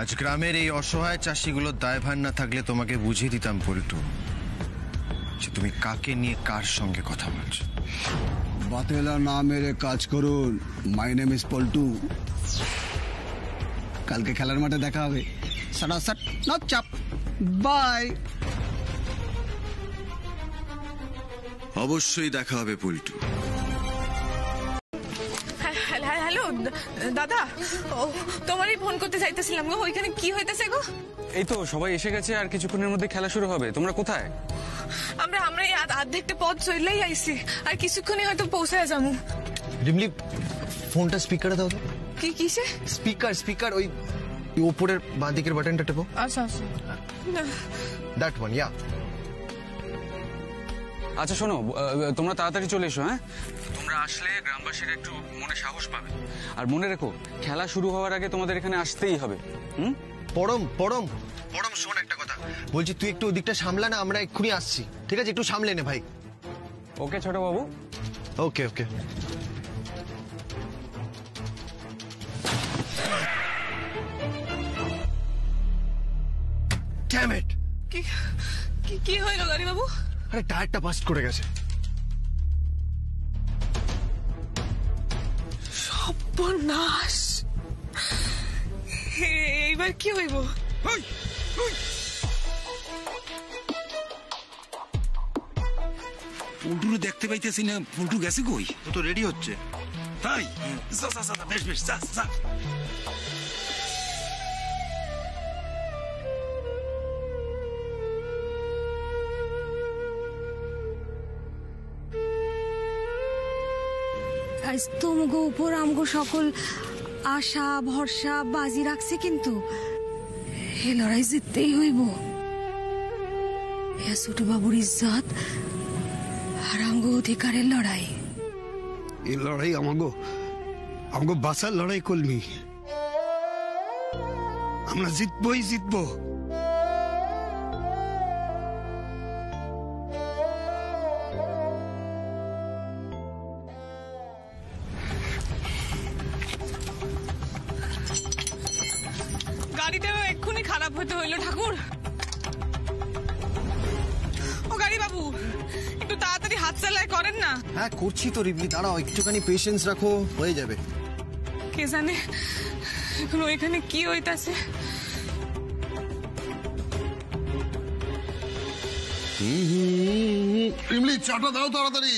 S5: আজ গ্রামের এই অসহায় চাষিগুলোর দায়ভার না থাকলে তোমাকে বুঝিয়ে দিতাম পল্টু, যে তুমি কাকে নিয়ে কার সঙ্গে কথা বলছো।
S10: বাতেলা না মেরে কাজ করুন। My name is Paltu. কালকে খেলার মাঠে দেখা হবে। সারাসাট নট চাপ। বাই।
S5: অবশ্যই দেখা হবে পল্টু।
S3: হ্যালো দাদা, ও তোমারই ফোন করতে চাইতেছিলাম গো। ওইখানে কি হইতেছে গো?
S8: এই তো সবাই এসে গেছে, আর কিছুক্ষণের মধ্যে খেলা শুরু হবে। তোমরা কোথায়?
S3: আমরা এই অর্ধেকটা পথ চলেই আইছি, আর কিছুক্ষণে হয়তো পৌঁছায় যাবো।
S5: রিমলি, ফোনটা স্পিকারে দাও তো।
S3: কি কিসে?
S5: স্পিকার ওই উপরের বাঁ দিকের বাটনটা টেপো।
S3: আচ্ছা
S5: দ্যাট ওয়ান, ইয়া।
S8: আচ্ছা শোনো, তোমরা তাড়াতাড়ি চলে এসো। হ্যাঁ, তোমরা আসলে গ্রামবাসীরা একটু মনে সাহস পাবে। আর মনে রেখো, খেলা শুরু হওয়ার আগে তোমাদের এখানে আসতেই হবে।
S5: পরম শোন একটা কথা বলছি, তুই একটু ওদিকটা সামলা না, আমরা এক্ষুনি আসছি। ঠিক আছে, একটু সামলে নে ভাই।
S8: ওকে ছোট বাবু।
S5: ওকে। Damn it!
S3: কি হইল গাড়ি বাবু?
S5: আরে টায়ারটা বাস্ট করে গেছে।
S3: সর্বনাশ! এইবার কি হইব?
S12: পল্টুর দেখতে পাইতেছি না। পল্টু গেছে কই?
S5: ও তো রেডি হচ্ছে।
S12: তাই? বেশ যা।
S15: আজ তোমগো উপর আমগো সকল আশা ভরসা বাজি রাখছে, কিন্তু এ লড়াই জিততেই হইব। এ ছোট বাবুর ইজ্জত আর আমগো অধিকারের লড়াই।
S11: এই লড়াই আমাগো বাঁচার লড়াই করবি। আমরা জিতবো।
S3: গাড়িটাও এক্ষুনি খারাপ হতে হইল ঠাকুর। ও গাড়ি বাবু, একটু তাড়াতাড়ি হাত চালায় করেন না।
S5: হ্যাঁ করছি তো রিমলি, দাঁড়াও একটুখানি পেশেন্স রাখো, হয়ে যাবে।
S3: কে জানে এখন ওইখানে কি হইতাছে।
S1: রিমলি, চাটা দাও তাড়াতাড়ি।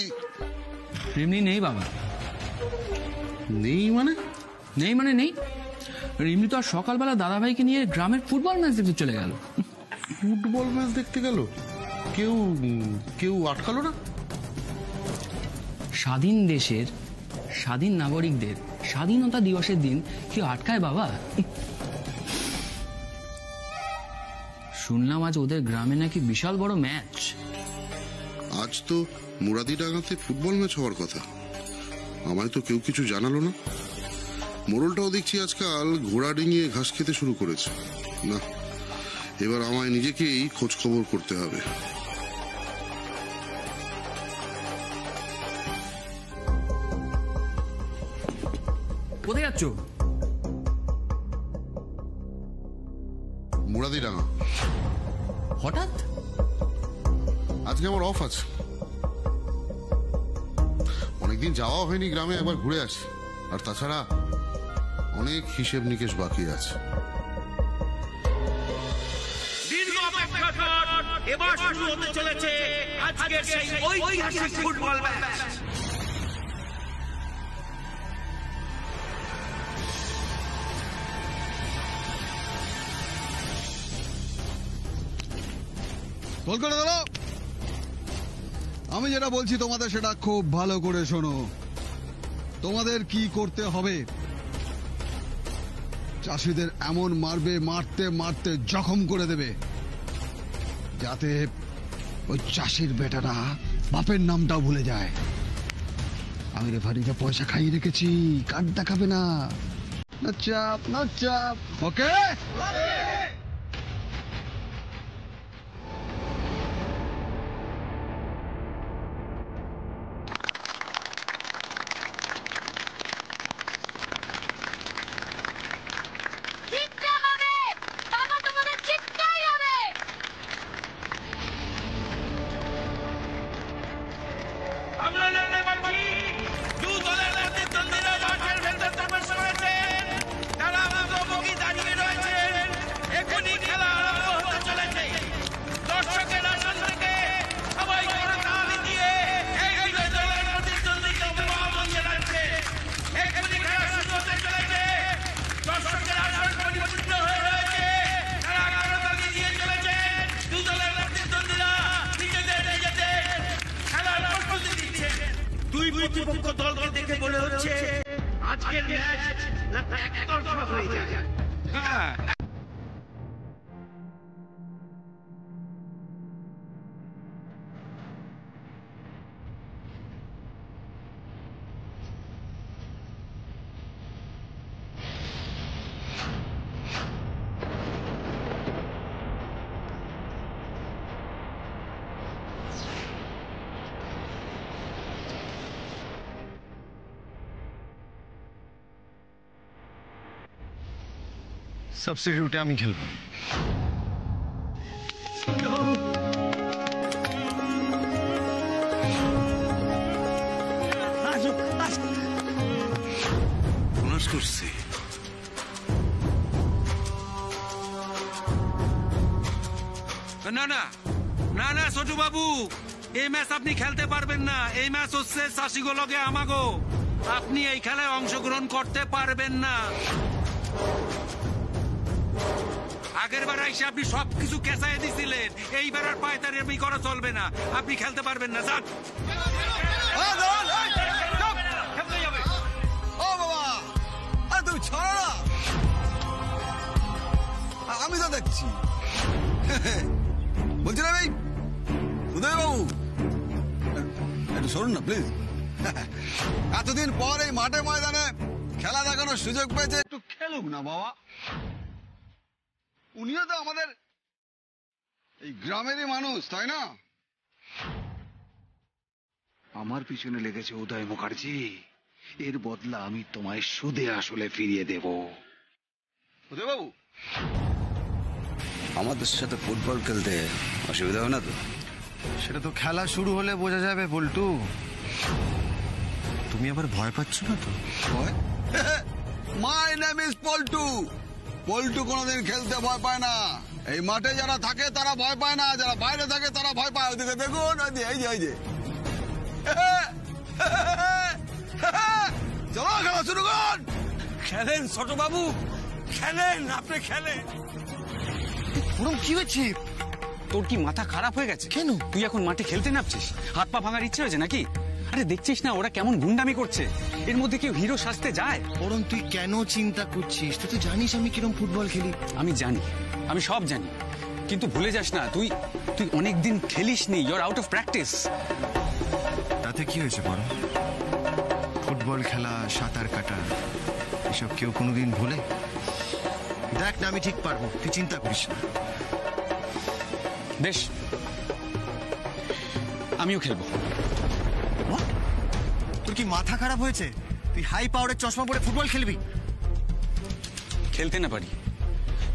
S8: রিমলি নেই বাবা।
S1: নেই মানে?
S8: নেই। রিমলি তো আর সকালবেলা দাদাভাইকে নিয়ে গ্রামের ফুটবল ম্যাচ দেখতে চলে গেল।
S1: ফুটবল ম্যাচ দেখতে গেল? কেউ আটকালো না?
S8: স্বাধীন দেশের স্বাধীন নাগরিকদের স্বাধীনতা দিবসের দিন কেউ আটকায় বাবা? শুনলাম আজ ওদের গ্রামে নাকি বিশাল বড় ম্যাচ।
S1: আজ তো মুরাদিডাঙ্গাতে ফুটবল ম্যাচ হওয়ার কথা, আমায় তো কেউ কিছু জানালো না। মোড়লটাও দেখছি আজকাল ঘোড়া ডিঙিয়ে ঘাস খেতে শুরু করেছে। না, এবার আমায় নিজেকেই খোঁজ খবর করতে হবে।
S8: কোথায় যাচ্ছ?
S1: মুরাদিডাঙ্গা।
S8: হঠাৎ?
S1: আজকে আমার অফ আছে, অনেকদিন যাওয়া হয়নি গ্রামে, একবার ঘুরে আসি। আর তাছাড়া অনেক হিসেব নিকেশ বাকি আছে।
S16: দীর্ঘ অপেক্ষার পর এবার শুরু হতে চলেছে আজকের সেই ঐতিহাসিক ফুটবল ম্যাচ।
S10: কলকাতা দাঁড়া, আমি যেটা বলছি তোমাদের সেটা খুব ভালো করে শোনো। তোমাদের কি করতে হবে, চাষিদের এমন মারবে, মারতে মারতে জখম করে দেবে, যাতে ওই চাষির বেটারা বাপের নামটাও ভুলে যায়। আমি রেফারিকে পয়সা খাইয়ে রেখেছি, কার্ড দেখাবে না। না চাপ, না চাপ, ওকে?
S16: প্রতিপক্ষ দলকে দেখে মনে হচ্ছে আজকের ম্যাচ না একতরফা হয়ে যায়।
S7: সাবস্টিটিউটে আমি খেলবো।
S16: করছে
S13: না না না না ছোটু বাবু, এই ম্যাচ আপনি খেলতে পারবেন না। এই ম্যাচ হচ্ছে চাষিগুলোকে আমাগো, আপনি এই খেলায় অংশগ্রহণ করতে পারবেন না। আগের বার এসে আপনি সবকিছু কেঁচাই দিছিলেন, এইবার আর পায়তারি করা চলবে না, আপনি খেলতে পারবেন না। যান।
S10: তুমি ছাড়ো না, আমি তো দেখছি। বলছি না ভাই উদয় বাবু, একটু সরুন না প্লিজ। এতদিন পর এই মাঠে ময়দানে খেলা দেখানোর সুযোগ পেয়েছে, একটু খেলুক না বাবা। উনিও তো আমাদের এই গ্রামেরই মানুষ, তাই না?
S17: আমার পিছনে লেগেছে উদয় মুখার্জি, এর বদলা আমি তোমায় সুদে আসলে ফিরিয়ে দেব।
S10: উদয় বাবু,
S5: আমাদের সাথে ফুটবল খেলতে অসুবিধা হবে না তো?
S7: সেটা তো খেলা শুরু হলে বোঝা যাবে বল্টু। তুমি আবার ভয় পাচ্ছ না তো?
S10: My name is Paltu. Paltu কোনোদিন খেলতে ভয় পায় না। এই মাঠে যারা থাকে তারা ভয় পায় না, যারা বাইরে থাকে তারা ভয় পায়। ওদিকে দেখুন, এই যে চলো খেলা শুরু করুন।
S13: খেলেন ছোট বাবু, খেলেন, আপনি খেলেন।
S7: পুরো কি হয়েছে?
S8: তোর কি মাথা খারাপ হয়ে গেছে? কেন তুই এখন মাঠে খেলতে নামছিস? হাত পা ভাঙার ইচ্ছে হয়েছে নাকি? আরে দেখছিস না ওরা কেমন গুন্ডামি করছে? এর মধ্যে কেউ হিরো সাজতে যায়?
S7: বরং তুই কেন চিন্তা করছিস? তুই তো জানিস আমি কিরম ফুটবল খেলি।
S8: আমি জানি, আমি সব জানি, কিন্তু ভুলে যাস না, তুই তুই অনেকদিন খেলিস নি, you are out of practice.
S5: তাতে কি হয়েছে বড়? ফুটবল খেলা, সাঁতার কাটা, এসব কেউ কোনোদিন ভুলে? দেখ না, আমি ঠিক পারবো, তুই চিন্তা করিস না।
S8: বেশ, আমিও খেলবো।
S5: তোর কি মাথা খারাপ হয়েছে? তুই হাই পাওয়ারের চশমা পরে ফুটবল খেলবি?
S8: খেলতে না পারি,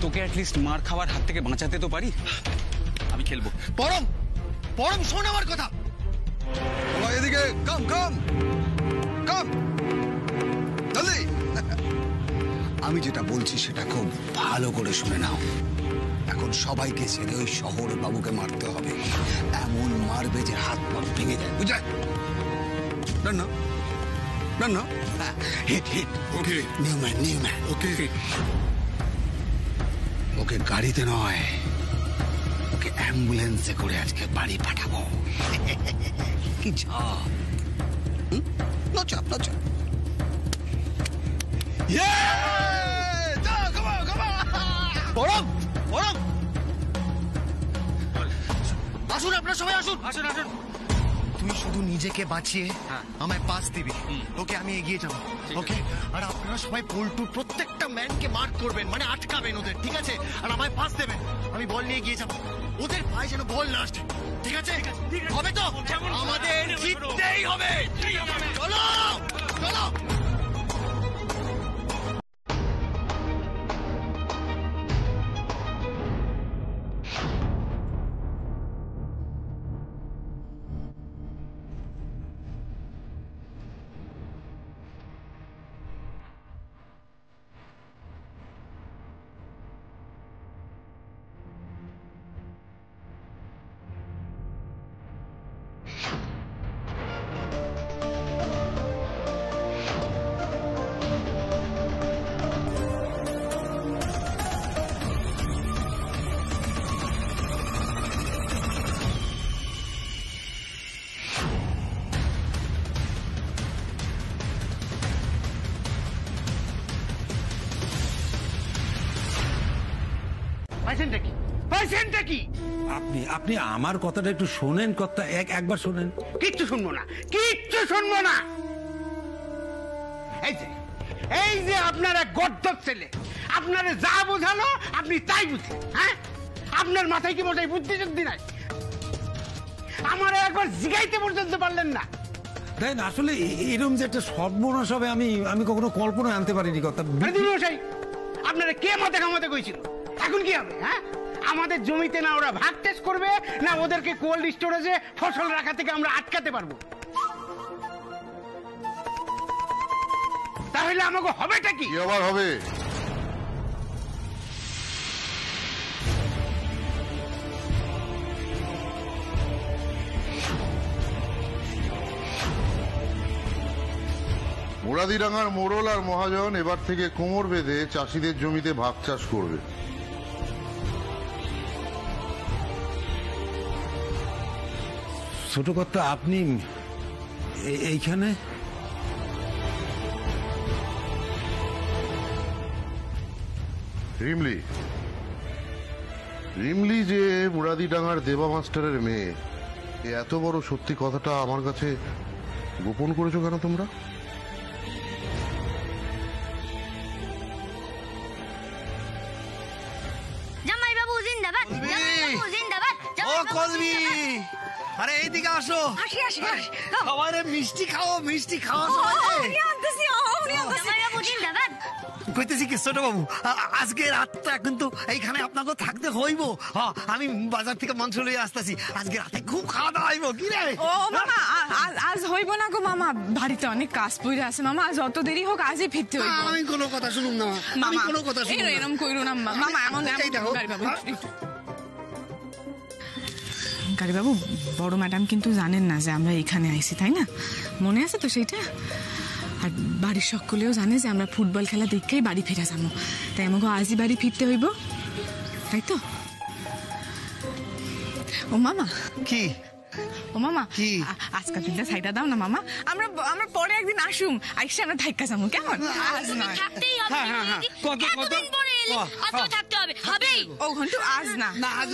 S8: তোকে অ্যাটলিস্ট মার খাওয়ার হাত থেকে বাঁচাতে তো পারি। আমি খেলবো।
S5: পরম, পরম শোন আমার কথা। এদিকে কাম কাম কাম, জলদি। আমি যেটা বলছি সেটা খুব ভালো করে শুনে নাও। এখন সবাইকে ছেড়ে ওই শহর বাবুকে মারতে হবে, এমন মারবে যে হাত পা ভেঙে যায়, বুঝলে? Run now. Run now. Hit, hit. Okay. New man, new man. Okay. ওকে গাড়িতে নয়, ওকে অ্যাম্বুলেন্সে করে আজকে বাড়ি পাঠাবো। কি চাপ? নো চাপ, নো চাপ। পরম, পরম, আসুন আপনারা সবাই আসুন।
S8: আসুন আসুন।
S5: তুই শুধু নিজেকে বাঁচিয়ে আমায় পাস দিবি, ওকে আমি এগিয়ে যাবো। ওকে, আর আপনারা সবাই পল্টুর প্রত্যেকটা ম্যানকে মার্ক করবেন, মানে আটকাবেন ওদের, ঠিক আছে? আর আমায় পাস দেবেন, আমি বল নিয়ে এগিয়ে যাবো। ওদের পায়ে যেন বল না আসে, ঠিক আছে? হবে তো? আমাদের জিততেই হবে। চলো চলো।
S12: আপনি আপনি আমার কথাটা একটু শোনেন, কথা একবার শোনেন।
S18: কিচ্ছু শুনবো না, কিচ্ছু শুনবো না। এই যে আপনার এক গর্দভ ছেলে, আপনারে যা বোঝালো আপনি তাই বুঝলেন। হ্যাঁ, আপনার মাথায় কি মোটাই বুদ্ধি যুদ্ধি নাই? আমার একবার জিগাইতে পর্যন্ত পারলেন না।
S12: দেখেন, আসলে এরকম যে একটা সর্বনাশ হবে আমি আমি কখনো কল্পনায় আনতে পারিনি। কথা
S18: দিদিমশাই, আপনারা কে মাথা কামাতে কইছিল? এখন কি হবে? হ্যাঁ, আমাদের জমিতে না ওরা ভাগ টেস্ট করবে, না ওদেরকে কোল্ড স্টোরেজে ফসল রাখা থেকে আমরা আটকাতে পারবো? তাহলে আমাকে হবেটা কি?
S1: আবার হবে? মুরাদিডাঙ্গার মোড়ল আর মহাজন এবার থেকে কোমর বেঁধে চাষিদের জমিতে ভাগ চাষ করবে।
S12: ছোট কথা, আপনি এইখানে?
S1: রিমলি, রিমলি যে মুরাদিডাঙ্গার দেবা মাস্টারের মেয়ে, এত বড় সত্যি কথাটা আমার কাছে গোপন করেছো কেন তোমরা?
S19: জামাইবাবু জিন্দাবাদ, জামাইবাবু জিন্দাবাদ।
S5: ও কলবি, আরে এইদিকে আসো।
S19: আসি আসি।
S5: সবারে মিষ্টি খাও, মিষ্টি খাওয়া সবাই।
S19: জামাইবাবু জিন্দাবাদ।
S5: কইতেছি কি ছোট বাবু, আজকে রাতটা কিন্তু এইখানে আপনাকে থাকতে হইব। আমি বাজার থেকে মাংস লইয়া আসতেছি, আজকে রাতে খুব খাওয়া দাওয়া হইব। কি রে?
S3: ও মামা, আজ হইব না গো মামা, বাড়িতে অনেক কাজ পড়ে আছে মামা, আজ যত দেরি হোক আজই ফিরতে হইব।
S5: আমি কোনো কথা শুনুম না, আমি কোনো কথা শুনুম না।
S3: এরকম কইরো না মামা, এমন গাড়িবাবু, বড় ম্যাডাম কিন্তু জানেন না যে আমরা এখানে আইছি, তাই না? মনে আছে তো সেইটা? আর বাড়ির সকলেও জানে যে আমরা ফুটবল খেলা দেখেই বাড়ি ফিরে যাবো, তাই আমাকে আজই বাড়ি ফিরতে হইব, তাই তো? ও মামা,
S5: কি?
S3: ও মামা, আজকাল দিনটা সাইডা দাও না মামা, আমরা পরে একদিন আসুম, আইসে আমরা থাইকা যাবো, কেমন?
S19: থাকতেই হবে, কতদিন পরে এলে, অত থাকতে হবে। হবেই।
S3: ও ঘন্টু আজ না।
S12: না আজ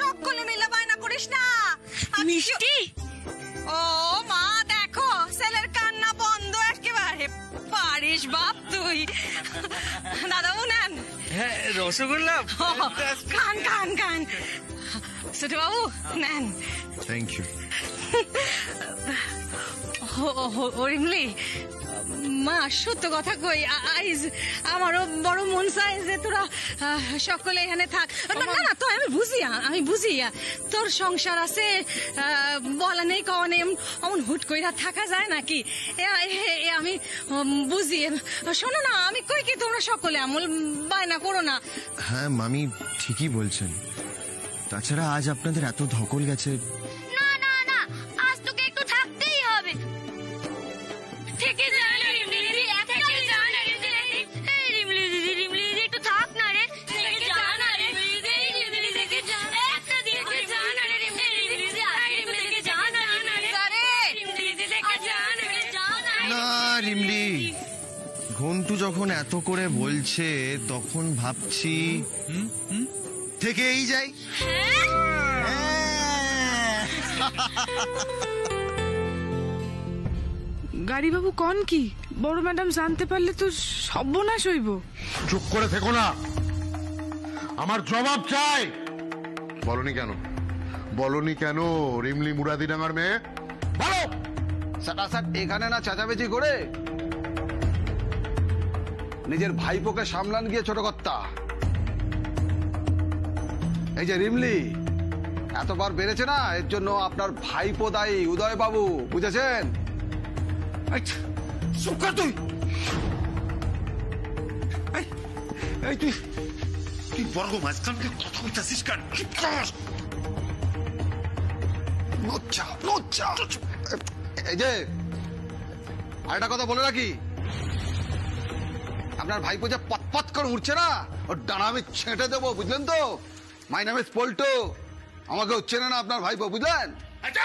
S6: সকলে মিলে বায়না করিস না। মিষ্টি ও মা দেখো ছেলের কান্না বন্ধ একেবারে। পারিস বাপ তুই। দাদা নেন।
S8: হ্যাঁ রসগোল্লা।
S6: খান খান খান ছোট বাবু নেন।
S5: Thank you.
S6: হরিমলি মা সত্য কথা কই আইজ আমারও বড় মন চায় যে তোরা সকলে এখানে থাক। না না তো আমি বুঝি তোর সংসার আছে বলা নেই কওয়া নেই অমন হুট কইরা থাকা যায় নাকি আমি বুঝি। শোনো না আমি কই কি তোমরা সকলে আমল বায়না করো না।
S5: হ্যাঁ মামি ঠিকই বলছেন, তাছাড়া আজ আপনাদের এত ধকল গেছে।
S19: না না না আজ তোকে একটু থাকতেই হবে। থেকে যা না রিমলি দিদি, থেকে যা না রিমলি দিদি একটু থাক না রে। থেকে যা না রিমলি দিদি, থেকে যা একটা দিন থেকে যা না রে রিমলি দিদি, থেকে যা না রিমলি দিদি, থেকে যা না।
S5: না রিমলি, ঘন্টু যখন এত করে বলছে তখন ভাবছি থেকেই যাই।
S3: গাড়ি বাবু কন কি বড় ম্যাডাম জানতে পারলে তো সর্বনাশ হইব।
S1: চুপ করে থেকো না, আমার জবাব চাই। বলনি কেন রিমলি মুরাদিডাঙ্গার মেয়ে? বলো।
S10: সাটাসাট এখানে না চেঁচামেচি করে নিজের ভাইপোকে সামলান গিয়ে ছোট কর্তা। এই যে রিমলি এতবার বেড়েছে না, এর জন্য আপনার ভাইপো দায়ী উদয় বাবু, বুঝেছেন?
S16: তুই বর্গ মাঝখানকে কথা বলতেছিস কেন?
S10: এই যে আরেকটা কথা বলে রাখি, আপনার ভাইপো যে পতপত করে উঠছে না, ওর ডানা আমি ছেঁটে দেবো, বুঝলেন তো? মাই নাম ইজ পল্টু। আমাকে চেনে না আপনার ভাইপো, বুঝলেন?
S18: একটা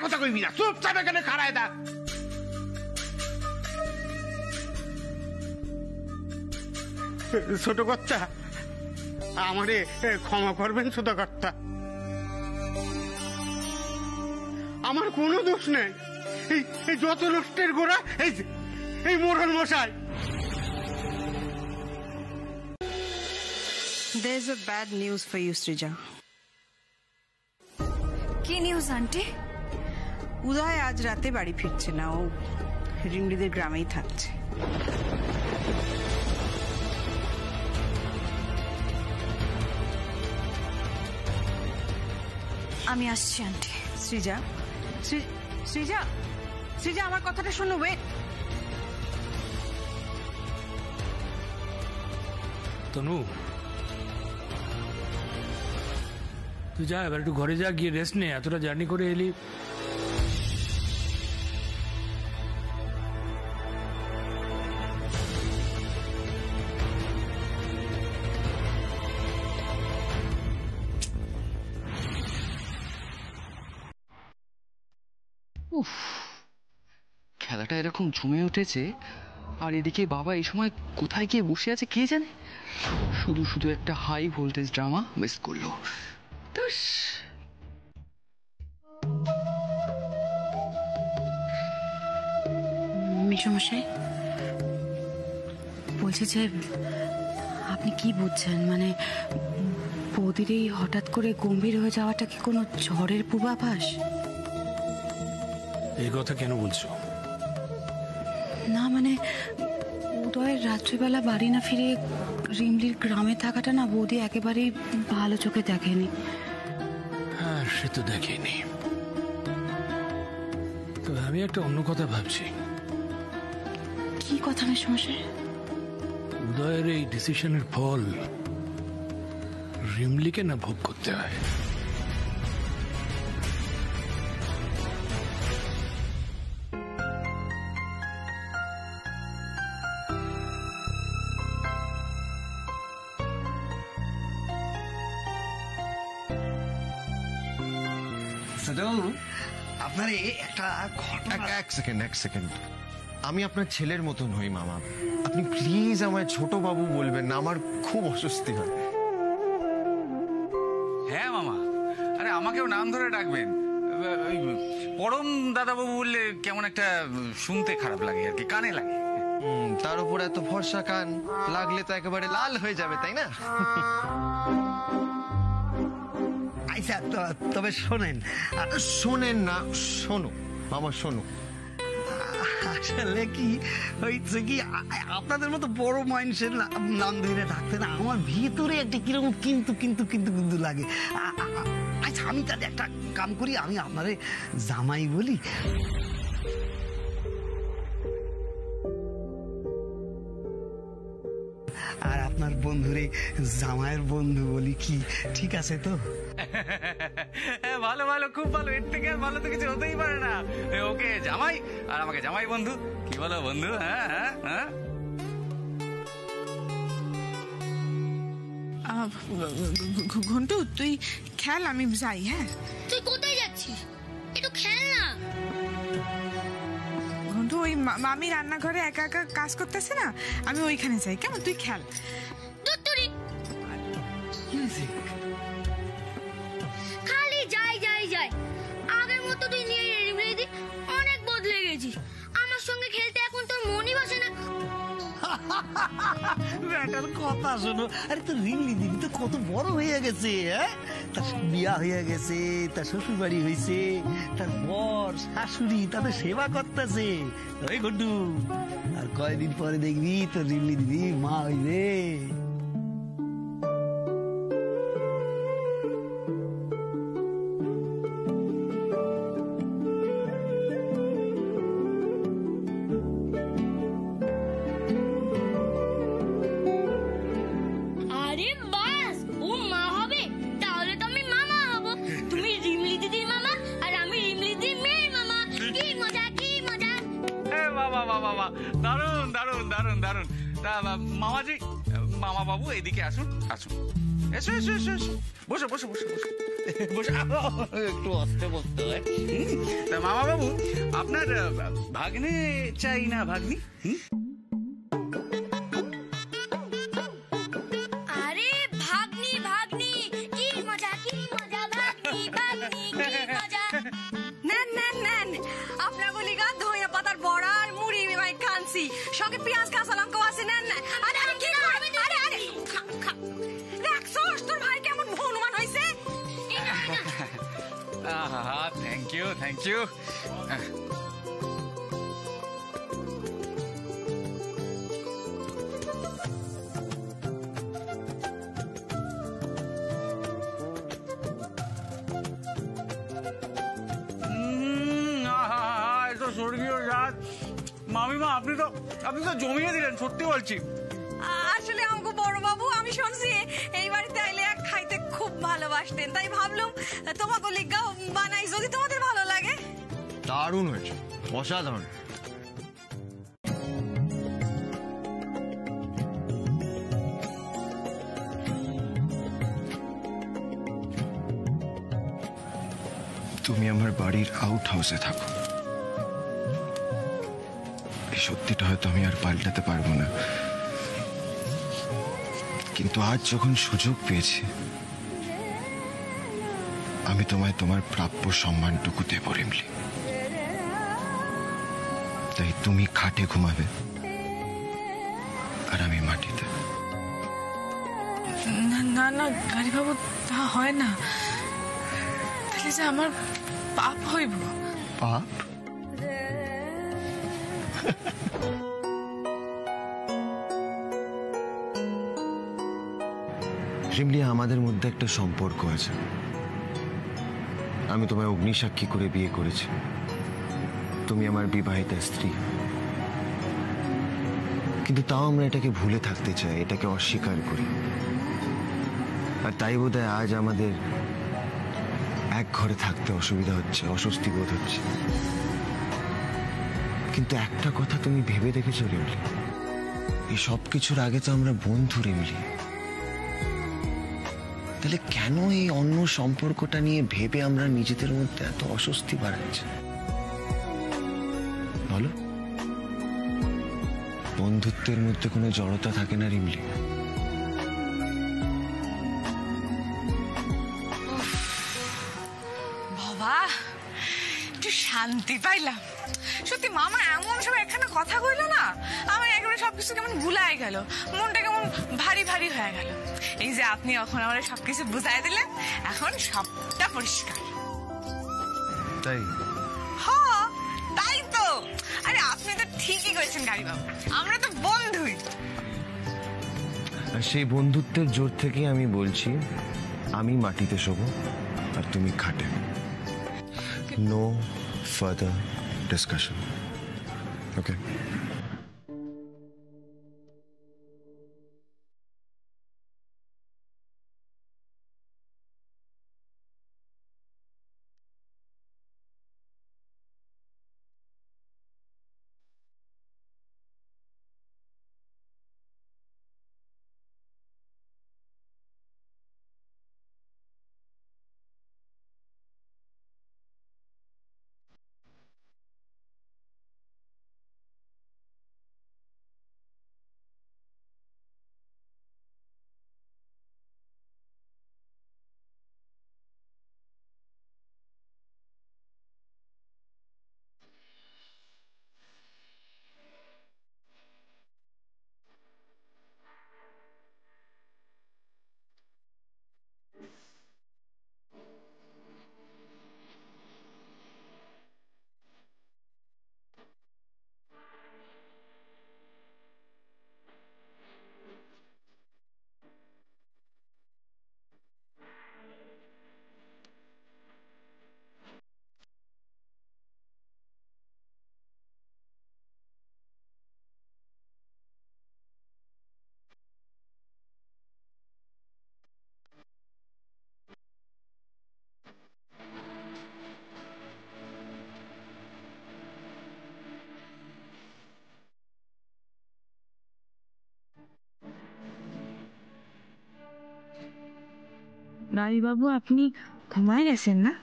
S18: কথা কইবি না, চুপচাপ এখানে খাড়ায় দা। ছোট কর্তা আমারে ক্ষমা করবেন ছোট কর্তা, আমার কোনো দোষ নেই। এই যত নষ্টের গোড়া এই মোড়ল মশাই।
S6: There's a bad news for you, Srija.
S15: কি নিউজ আন্টি?
S6: উদয় আজ রাতে বাড়ি ফিরছে না, ও রিমলিদের গ্রামেই থাকছে।
S15: আমি আসছি আন্টি।
S6: সৃজা সৃজা সৃজা আমার কথাটা শোনো। ওয়েট।
S8: তনু তুই যা, এবার একটু ঘরে যা, গিয়ে রেস্ট নে। এতটা জার্নি করে এলি।
S20: উফ, খেলাটা এরকম জমে উঠেছে, আর এদিকে বাবা এই সময় কোথায় গিয়ে বসে আছে কে জানে। শুধু শুধু একটা হাই ভোল্টেজ ড্রামা মিস করলো।
S14: মেসোমশাই বলছি যে আপনি কি বুঝছেন, মানে বৌদির এই হঠাৎ করে গম্ভীর হয়ে যাওয়াটা কি কোনো ঝড়ের পূর্বাভাস?
S8: এই কথা কেন বলছো?
S14: না মানে উদয়ের রাত্রিবেলা বাড়ি না ফিরে রিমলির গ্রামে থাকাটা না বৌদি একেবারেই ভালো চোখে দেখেনি।
S8: হ্যাঁ সে তো দেখেনি, তবে আমি একটা অন্য কথা ভাবছি।
S14: কি কথা মেসোমশাই?
S8: উদয়ের এই ডিসিশনের ফল রিমলিকে না ভোগ করতে হয়।
S5: আপনার একটা এক সেকেন্ড আমি আপনার ছেলের মতন হই মামা, আপনি প্লিজ আমায় ছোট বাবু বলবেন না, আমার খুব অস্বস্তি হয়।
S10: হ্যাঁ মামা, আরে আমাকেও নাম ধরে ডাকবেন। পরম দাদাবাবু বললে কেমন একটা শুনতে খারাপ লাগে আর কি, কানে লাগে।
S5: তার উপর এত ফর্সা কান, লাগলে তো একেবারে লাল হয়ে যাবে, তাই না?
S11: আচ্ছা তবে শোনেন
S5: না, শোনো মামা, শোনো।
S11: আসলে কি হয়েছে কি, আপনাদের মতো বড় মানুষের নাম ধরে থাকতে না আমার ভিতরে একটা কিরকম কিন্তু কিন্তু কিন্তু কিন্তু লাগে। আচ্ছা আমি তাহলে একটা কাম করি, আমি আপনারে জামাই বলি, আর আপনার বন্ধুরে জামাইয়ের বন্ধু বলি, কি ঠিক আছে তো?
S10: ভালো ভালো, খুব ভালো, এর থেকে আর ভালো তো কিছু হতেই পারে না। ওকে জামাই আর আমাকে জামাই বন্ধু, কি বলো বন্ধু? হ্যাঁ হ্যাঁ হ্যাঁ।
S3: ঘন্টু তুই খেল, আমি যাই। হ্যাঁ
S19: তুই কোথায় যাচ্ছিস? একটু খেল না।
S3: ঘন্টু ওই মামি রান্নাঘরে একা একা কাজ করতেছে না, আমি ওইখানে যাই। কেমন, তুই খেল।
S19: খালি যাই যাই যাই, আগের মতো তুই নিয়ে রিমলি অনেক বদলে গেছিস। আমার সঙ্গে খেলতে এখন তোর মনই বসে না।
S11: ব্যাটার কথা শোনো, আরে তো রিমলি দিদি তো কত বড় হয়ে গেছে, হ্যাঁ? তার বিয়া হয়ে গেছে, তার শ্বশুর বাড়ি হয়েছে, তার বর শাশুড়ি তাদের সেবা করতেছে। ওই গড্ডু, আর কয়দিন পরে দেখবি তো রিমলি দিদি মা হইবে।
S10: দারুন দারুন দারুন দারুন। তা মামাজি, মামা বাবু এদিকে আসুন, আসুন, এসো এসো এসো এসো, বসো বসো বসো বসো বসো, একটু আস্তে বসতে হয়। তা মামা বাবু, আপনার ভাগ্নে চাই না ভাগ্নি?
S19: আরে ভাগ্নি ভাগ্নি, কি মজা কি মজা, ভাগ্নি ভাগ্নি কি মজা।
S15: নেন নেন নেন, আপনার গলিগা ধইয়া পাতার বড়া আর মুড়ি মাই কানছি, সঙ্গে পেঁয়াজ কাঁচা লঙ্কা আছে। নেন না। আরে আরে কি করবি? আরে আরে দেখছস তোর ভাই কেমন হনুমান হইছে?
S10: আহা, থ্যাংক ইউ থ্যাংক ইউ। স্বর্গীয় জাত মামিমা, আপনি তো জমিয়ে দিলেন, সত্যি বলছি।
S15: আসলে আমাকে বড় বাবু, আমি শুনছি এই বাড়িতে আইলে খাইতে খুব ভালোবাসতেন, তাই ভাবলাম তোমাকে লিগা বানাই, যদি তোমাদের ভালো লাগে।
S5: দারুণ হয়েছে, অসাধারণ। তুমি আমার বাড়ির আউট হাউসে থাকো। এই সত্যিটা হয়তো আমি আর পাল্টাতে পারবো না, কিন্তু আজ যখন সুযোগ পেয়েছি আমি তোমায় তোমার প্রাপ্য সম্মানটুকু দেব রিমলি। তাই তুমি খাটে ঘুমাবে আর আমি মাটিতে।
S3: না না না গাড়ি বাবু, তা হয় না, তাহলে যে আমার পাপ হইব।
S5: পাপ? রিমলি, আমাদের মধ্যে একটা সম্পর্ক আছে। আমি তোমায় অগ্নিসাক্ষী করে বিয়ে করেছি, তুমি আমার বিবাহিতা স্ত্রী। কিন্তু তাও আমরা এটাকে ভুলে থাকতে চাই, এটাকে অস্বীকার করি। আর তাই বোধহয় আজ আমাদের এক ঘরে থাকতে অসুবিধা হচ্ছে, অস্বস্তি বোধ হচ্ছে। কিন্তু একটা কথা তুমি ভেবে দেখেছো রিমলি, এই সব কিছুর আগে তো আমরা বন্ধু রিমলি। তাহলে কেন এই অন্য সম্পর্কটা নিয়ে ভেবে আমরা নিজেদের মধ্যে এত অস্বস্তি বাড়াচ্ছি বলো? বন্ধুত্বের মধ্যে কোনো জড়তা থাকে না রিমলি।
S3: বাবা একটু শান্তি পাইলাম। সত্যি মামা এমন সব একখানা কথা কইলো না, আমার একেবারে সবকিছু কেমন ভুলাই গেল, মনটা কেমন ভারী ভারী হয়ে গেল। এই যে আপনি এখন আমার সবকিছু বুঝাই দিলেন, এখন সবটা পরিষ্কার।
S5: তাই?
S3: হ্যাঁ তাই তো। আরে আপনি তো ঠিকই করেছেন গাড়ি বাবু, আমরা তো বন্ধুই।
S5: আর সেই বন্ধুত্বের জোর থেকে আমি বলছি, আমি মাটিতে শোবো আর তুমি খাটে। নো ফার্দার ডিসকাশন, ওকে?
S14: রানীবাবু আপনি ঘুমায় গেছেন না?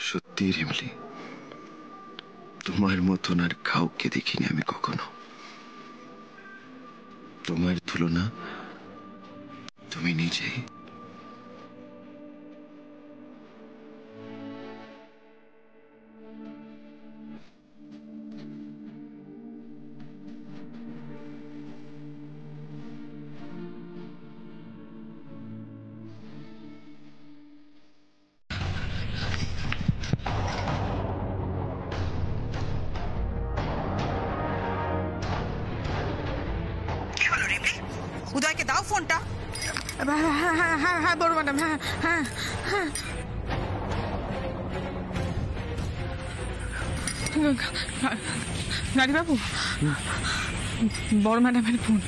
S5: সত্যি রিমলি, তোমার মতন আর কাউকে দেখিনি আমি কখনো। তোমার তুলনা তুমি নিজেই।
S2: উদয়কে দাও ফোনটা।
S3: হ্যাঁ হ্যাঁ হ্যাঁ বড় ম্যাডাম, হ্যাঁ হ্যাঁ হ্যাঁ। গাড়িবাবু, বড় ম্যাডামের ফোন।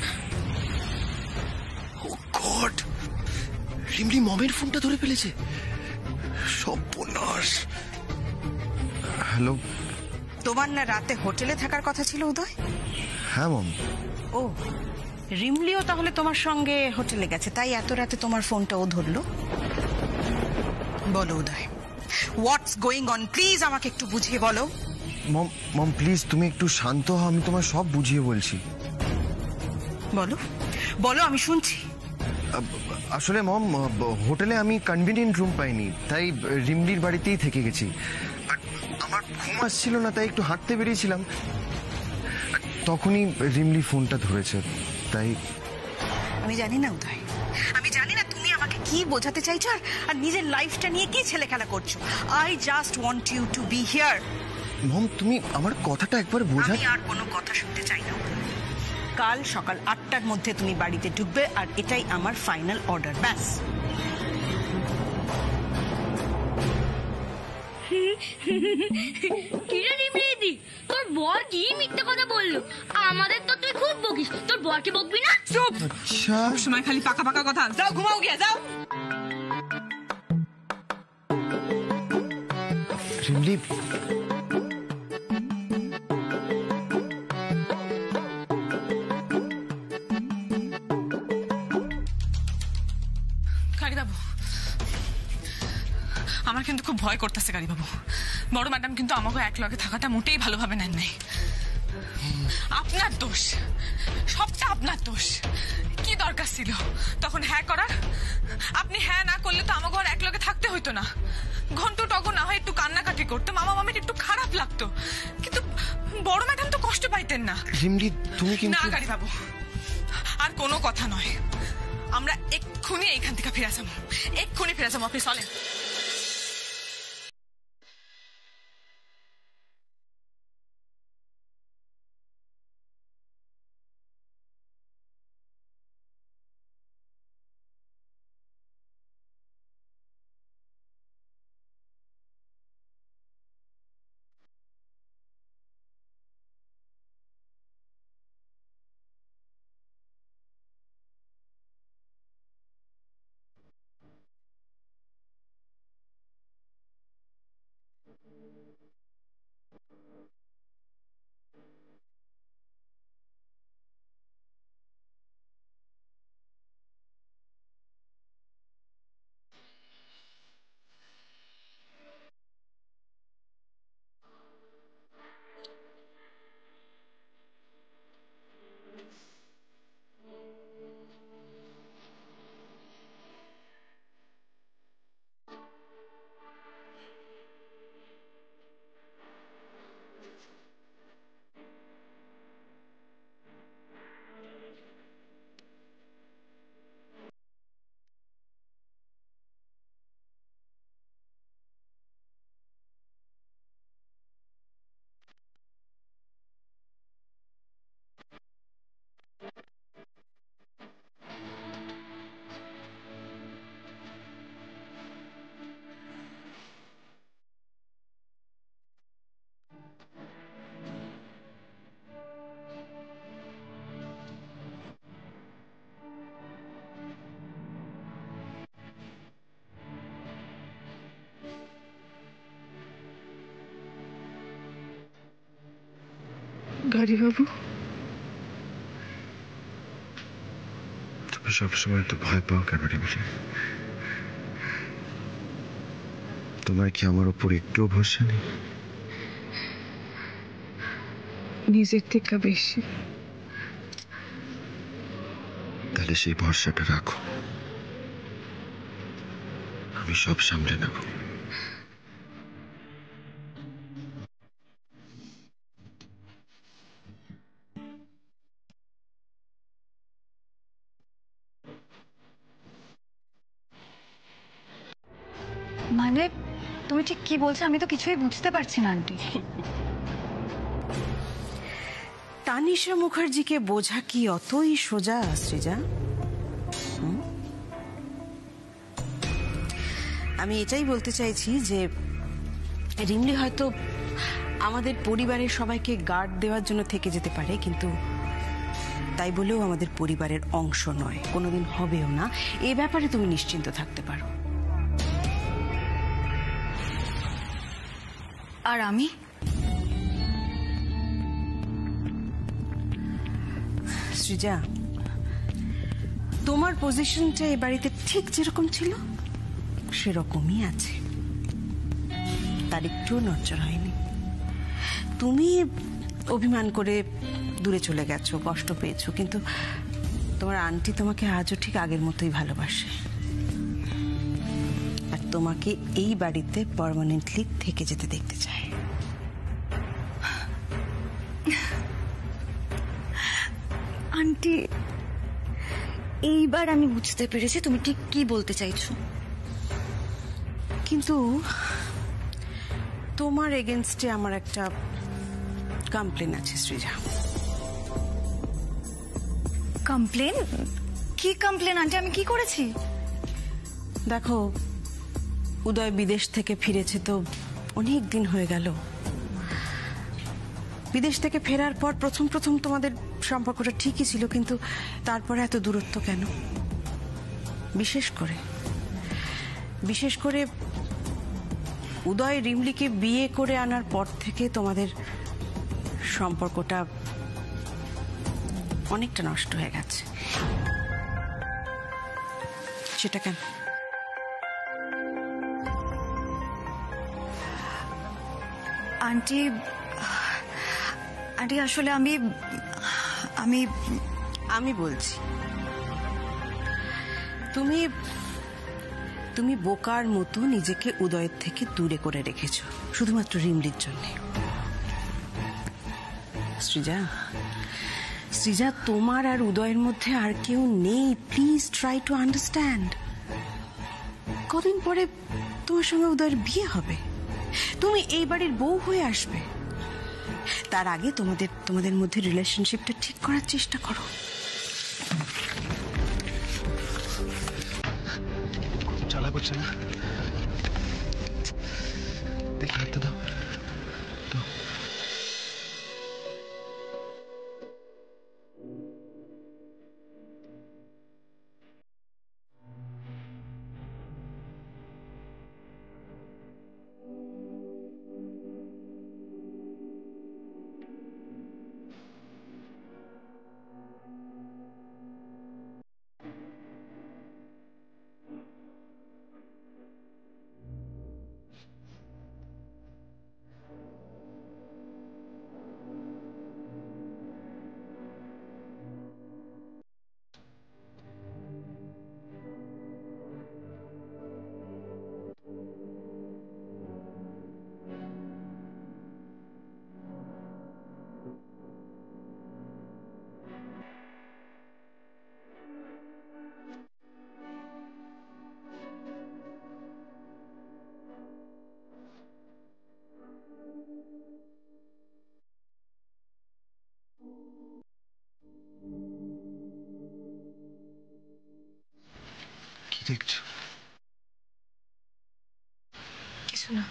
S5: ও গড, রিমলি মমের ফোনটা ধরে ফেলেছে। সর্বনাশ। হ্যালো।
S2: তোমার না রাতে হোটেলে থাকার কথা ছিল উদয়?
S5: হ্যাঁ মম।
S2: ও, রিমলিও তাহলে তোমার সঙ্গে হোটেলে গেছে, তাই এত রাতে তোমার ফোনটা ও ধরলো? বলো উদয়, হোয়াটস গোয়িং অন, প্লিজ আমাকে একটু বুঝিয়ে বলো।
S5: মম মম প্লিজ তুমি একটু শান্ত হও, আমি তোমার সব বুঝিয়ে বলছি।
S2: বলো বলো, আমি শুনছি।
S5: আসলে মম, হোটেলে আমি কনভিনিয়েন্ট রুম পাইনি, তাই রিমলির বাড়িতেই থেকে গেছি। আমার ঘুম আসছিল না, তাই একটু হাঁটতে বেরিয়েছিলাম। তখনই রিমলি ফোনটা ধরেছে, তাই।
S2: আমি জানি না উদয়, আমি জানি না তুমি আমাকে কি বোঝাতে চাইছো আর নিজের লাইফটা নিয়ে কি ছেলে খেলা করছো। I just want you to be here.
S5: Mom, তুমি আমার কথাটা একবার বোঝা।
S2: আমি আর কোনো কথা শুনতে চাই না। কাল সকাল 8টার মধ্যে তুমি বাড়িতে ঢুকবে, আর এটাই আমার ফাইনাল অর্ডার, ব্যাস।
S19: কিরে রিমলিদি, তোর বর কি মিথ্যে কথা বললো? আমাদের তো তুই খুব বকিস, তোর বরকে বকবি না?
S3: চুপ, সব সময় খালি পাকা পাকা কথা। যাও ঘুমাও গিয়া, যাও।
S5: রিমলি,
S3: কালীবাবু, আমার কিন্তু খুব ভয় করতেছে কালীবাবু। বড় ম্যাডাম কিন্তু আমাকে এক লগে থাকাটা মোটেই ভালোভাবে নেন নাই। আপনার দোষ, সবটা আপনার দোষ। কি দরকার ছিল তখন হ্যাঁ করার? আপনি হ্যাঁ না করলে তো আমাকে আর এক লগে থাকতে হইতো না। ঘন্টু টগো না হয় একটু কান্নাকাটি করতো, মামা মামির একটু খারাপ লাগতো, কিন্তু বড় ম্যাডাম তো কষ্ট পাইতেন না।
S5: রিমলি, তুমি কিন্তু
S3: না কালীবাবু, আর কোনো কথা নয়। আমরা এক্ষুনি এইখান থেকে ফিরে যাবো, এক্ষুনি ফিরে যাবো। আপনি চলেন। কালীবাবু,
S5: তুমি সবসময় তো ভয় পাও কেন রিমলি? তোমার কি আমার উপর একটুও ভরসা নেই?
S3: নিজের থেকে বেশি।
S5: তাহলে সেই ভরসাটা রাখো, আমি সব সামলে নেব।
S15: মানে তুমি ঠিক কি বলছো? আমি তো কিছুই বুঝতে পারছি না আন্টি।
S2: তানিশা মুখার্জিকে বোঝা কি অতই সোজা সৃজা? আমি এটাই বলতে চাইছি যে রিমলি হয়তো আমাদের পরিবারের সবাইকে গার্ড দেওয়ার জন্য থেকে যেতে পারে, কিন্তু তাই বলেও আমাদের পরিবারের অংশ নয়, কোনোদিন হবেও না। এ ব্যাপারে তুমি নিশ্চিন্ত থাকতে পারো।
S15: আর আমি?
S2: সৃজা, তোমার পজিশনটা এ বাড়িতে ঠিক যেরকম ছিল সেরকমই আছে, তার একটু নড়চড় হয়নি। তুমি অভিমান করে দূরে চলে গেছো, কষ্ট পেয়েছো, কিন্তু তোমার আন্টি তোমাকে আজও ঠিক আগের মতোই ভালোবাসে, আর তোমাকে এই বাড়িতে পার্মানেন্টলি থেকে যেতে দেখতে চায়।
S14: আন্টি, এইবার আমি বুঝতে পেরেছি তুমি ঠিক কি বলতে চাইছো।
S21: কিন্তু তোমার এগেনস্টে আমার একটা কমপ্লেন আছে সৃজা।
S14: কমপ্লেন? কি কমপ্লেন আন্টি? আমি কি করেছি?
S21: দেখো, উদয় বিদেশ থেকে ফিরেছে তো অনেক দিন হয়ে গেল। বিদেশ থেকে ফেরার পর প্রথম প্রথম তোমাদের সম্পর্কটা ঠিকই ছিল, কিন্তু তারপরে এত দূরত্ব কেন? বিশেষ করে উদয় রিমলিকে বিয়ে করে আনার পর থেকে তোমাদের সম্পর্কটা অনেকটা নষ্ট হয়ে গেছে। সেটা কেন?
S14: আন্টি, আন্টি আসলে আমি আমি
S21: আমি বলছি, তুমি তুমি বোকার মতো নিজেকে উদয়ের থেকে দূরে করে রেখেছো শুধুমাত্র রিমলির জন্য। সৃজা, তোমার আর উদয়ের মধ্যে আর কেউ নেই। Please try to understand. কদিন পরে তোমার সঙ্গে উদয়ের বিয়ে হবে, তুমি এই বাড়ির বউ হয়ে আসবে। তার আগে তোমাদের মধ্যে রিলেশনশিপটা ঠিক করার চেষ্টা করো।
S5: জ্বালা করছে না? দেখি হাতটা দাও। কি দেখছো?
S14: কিছু না।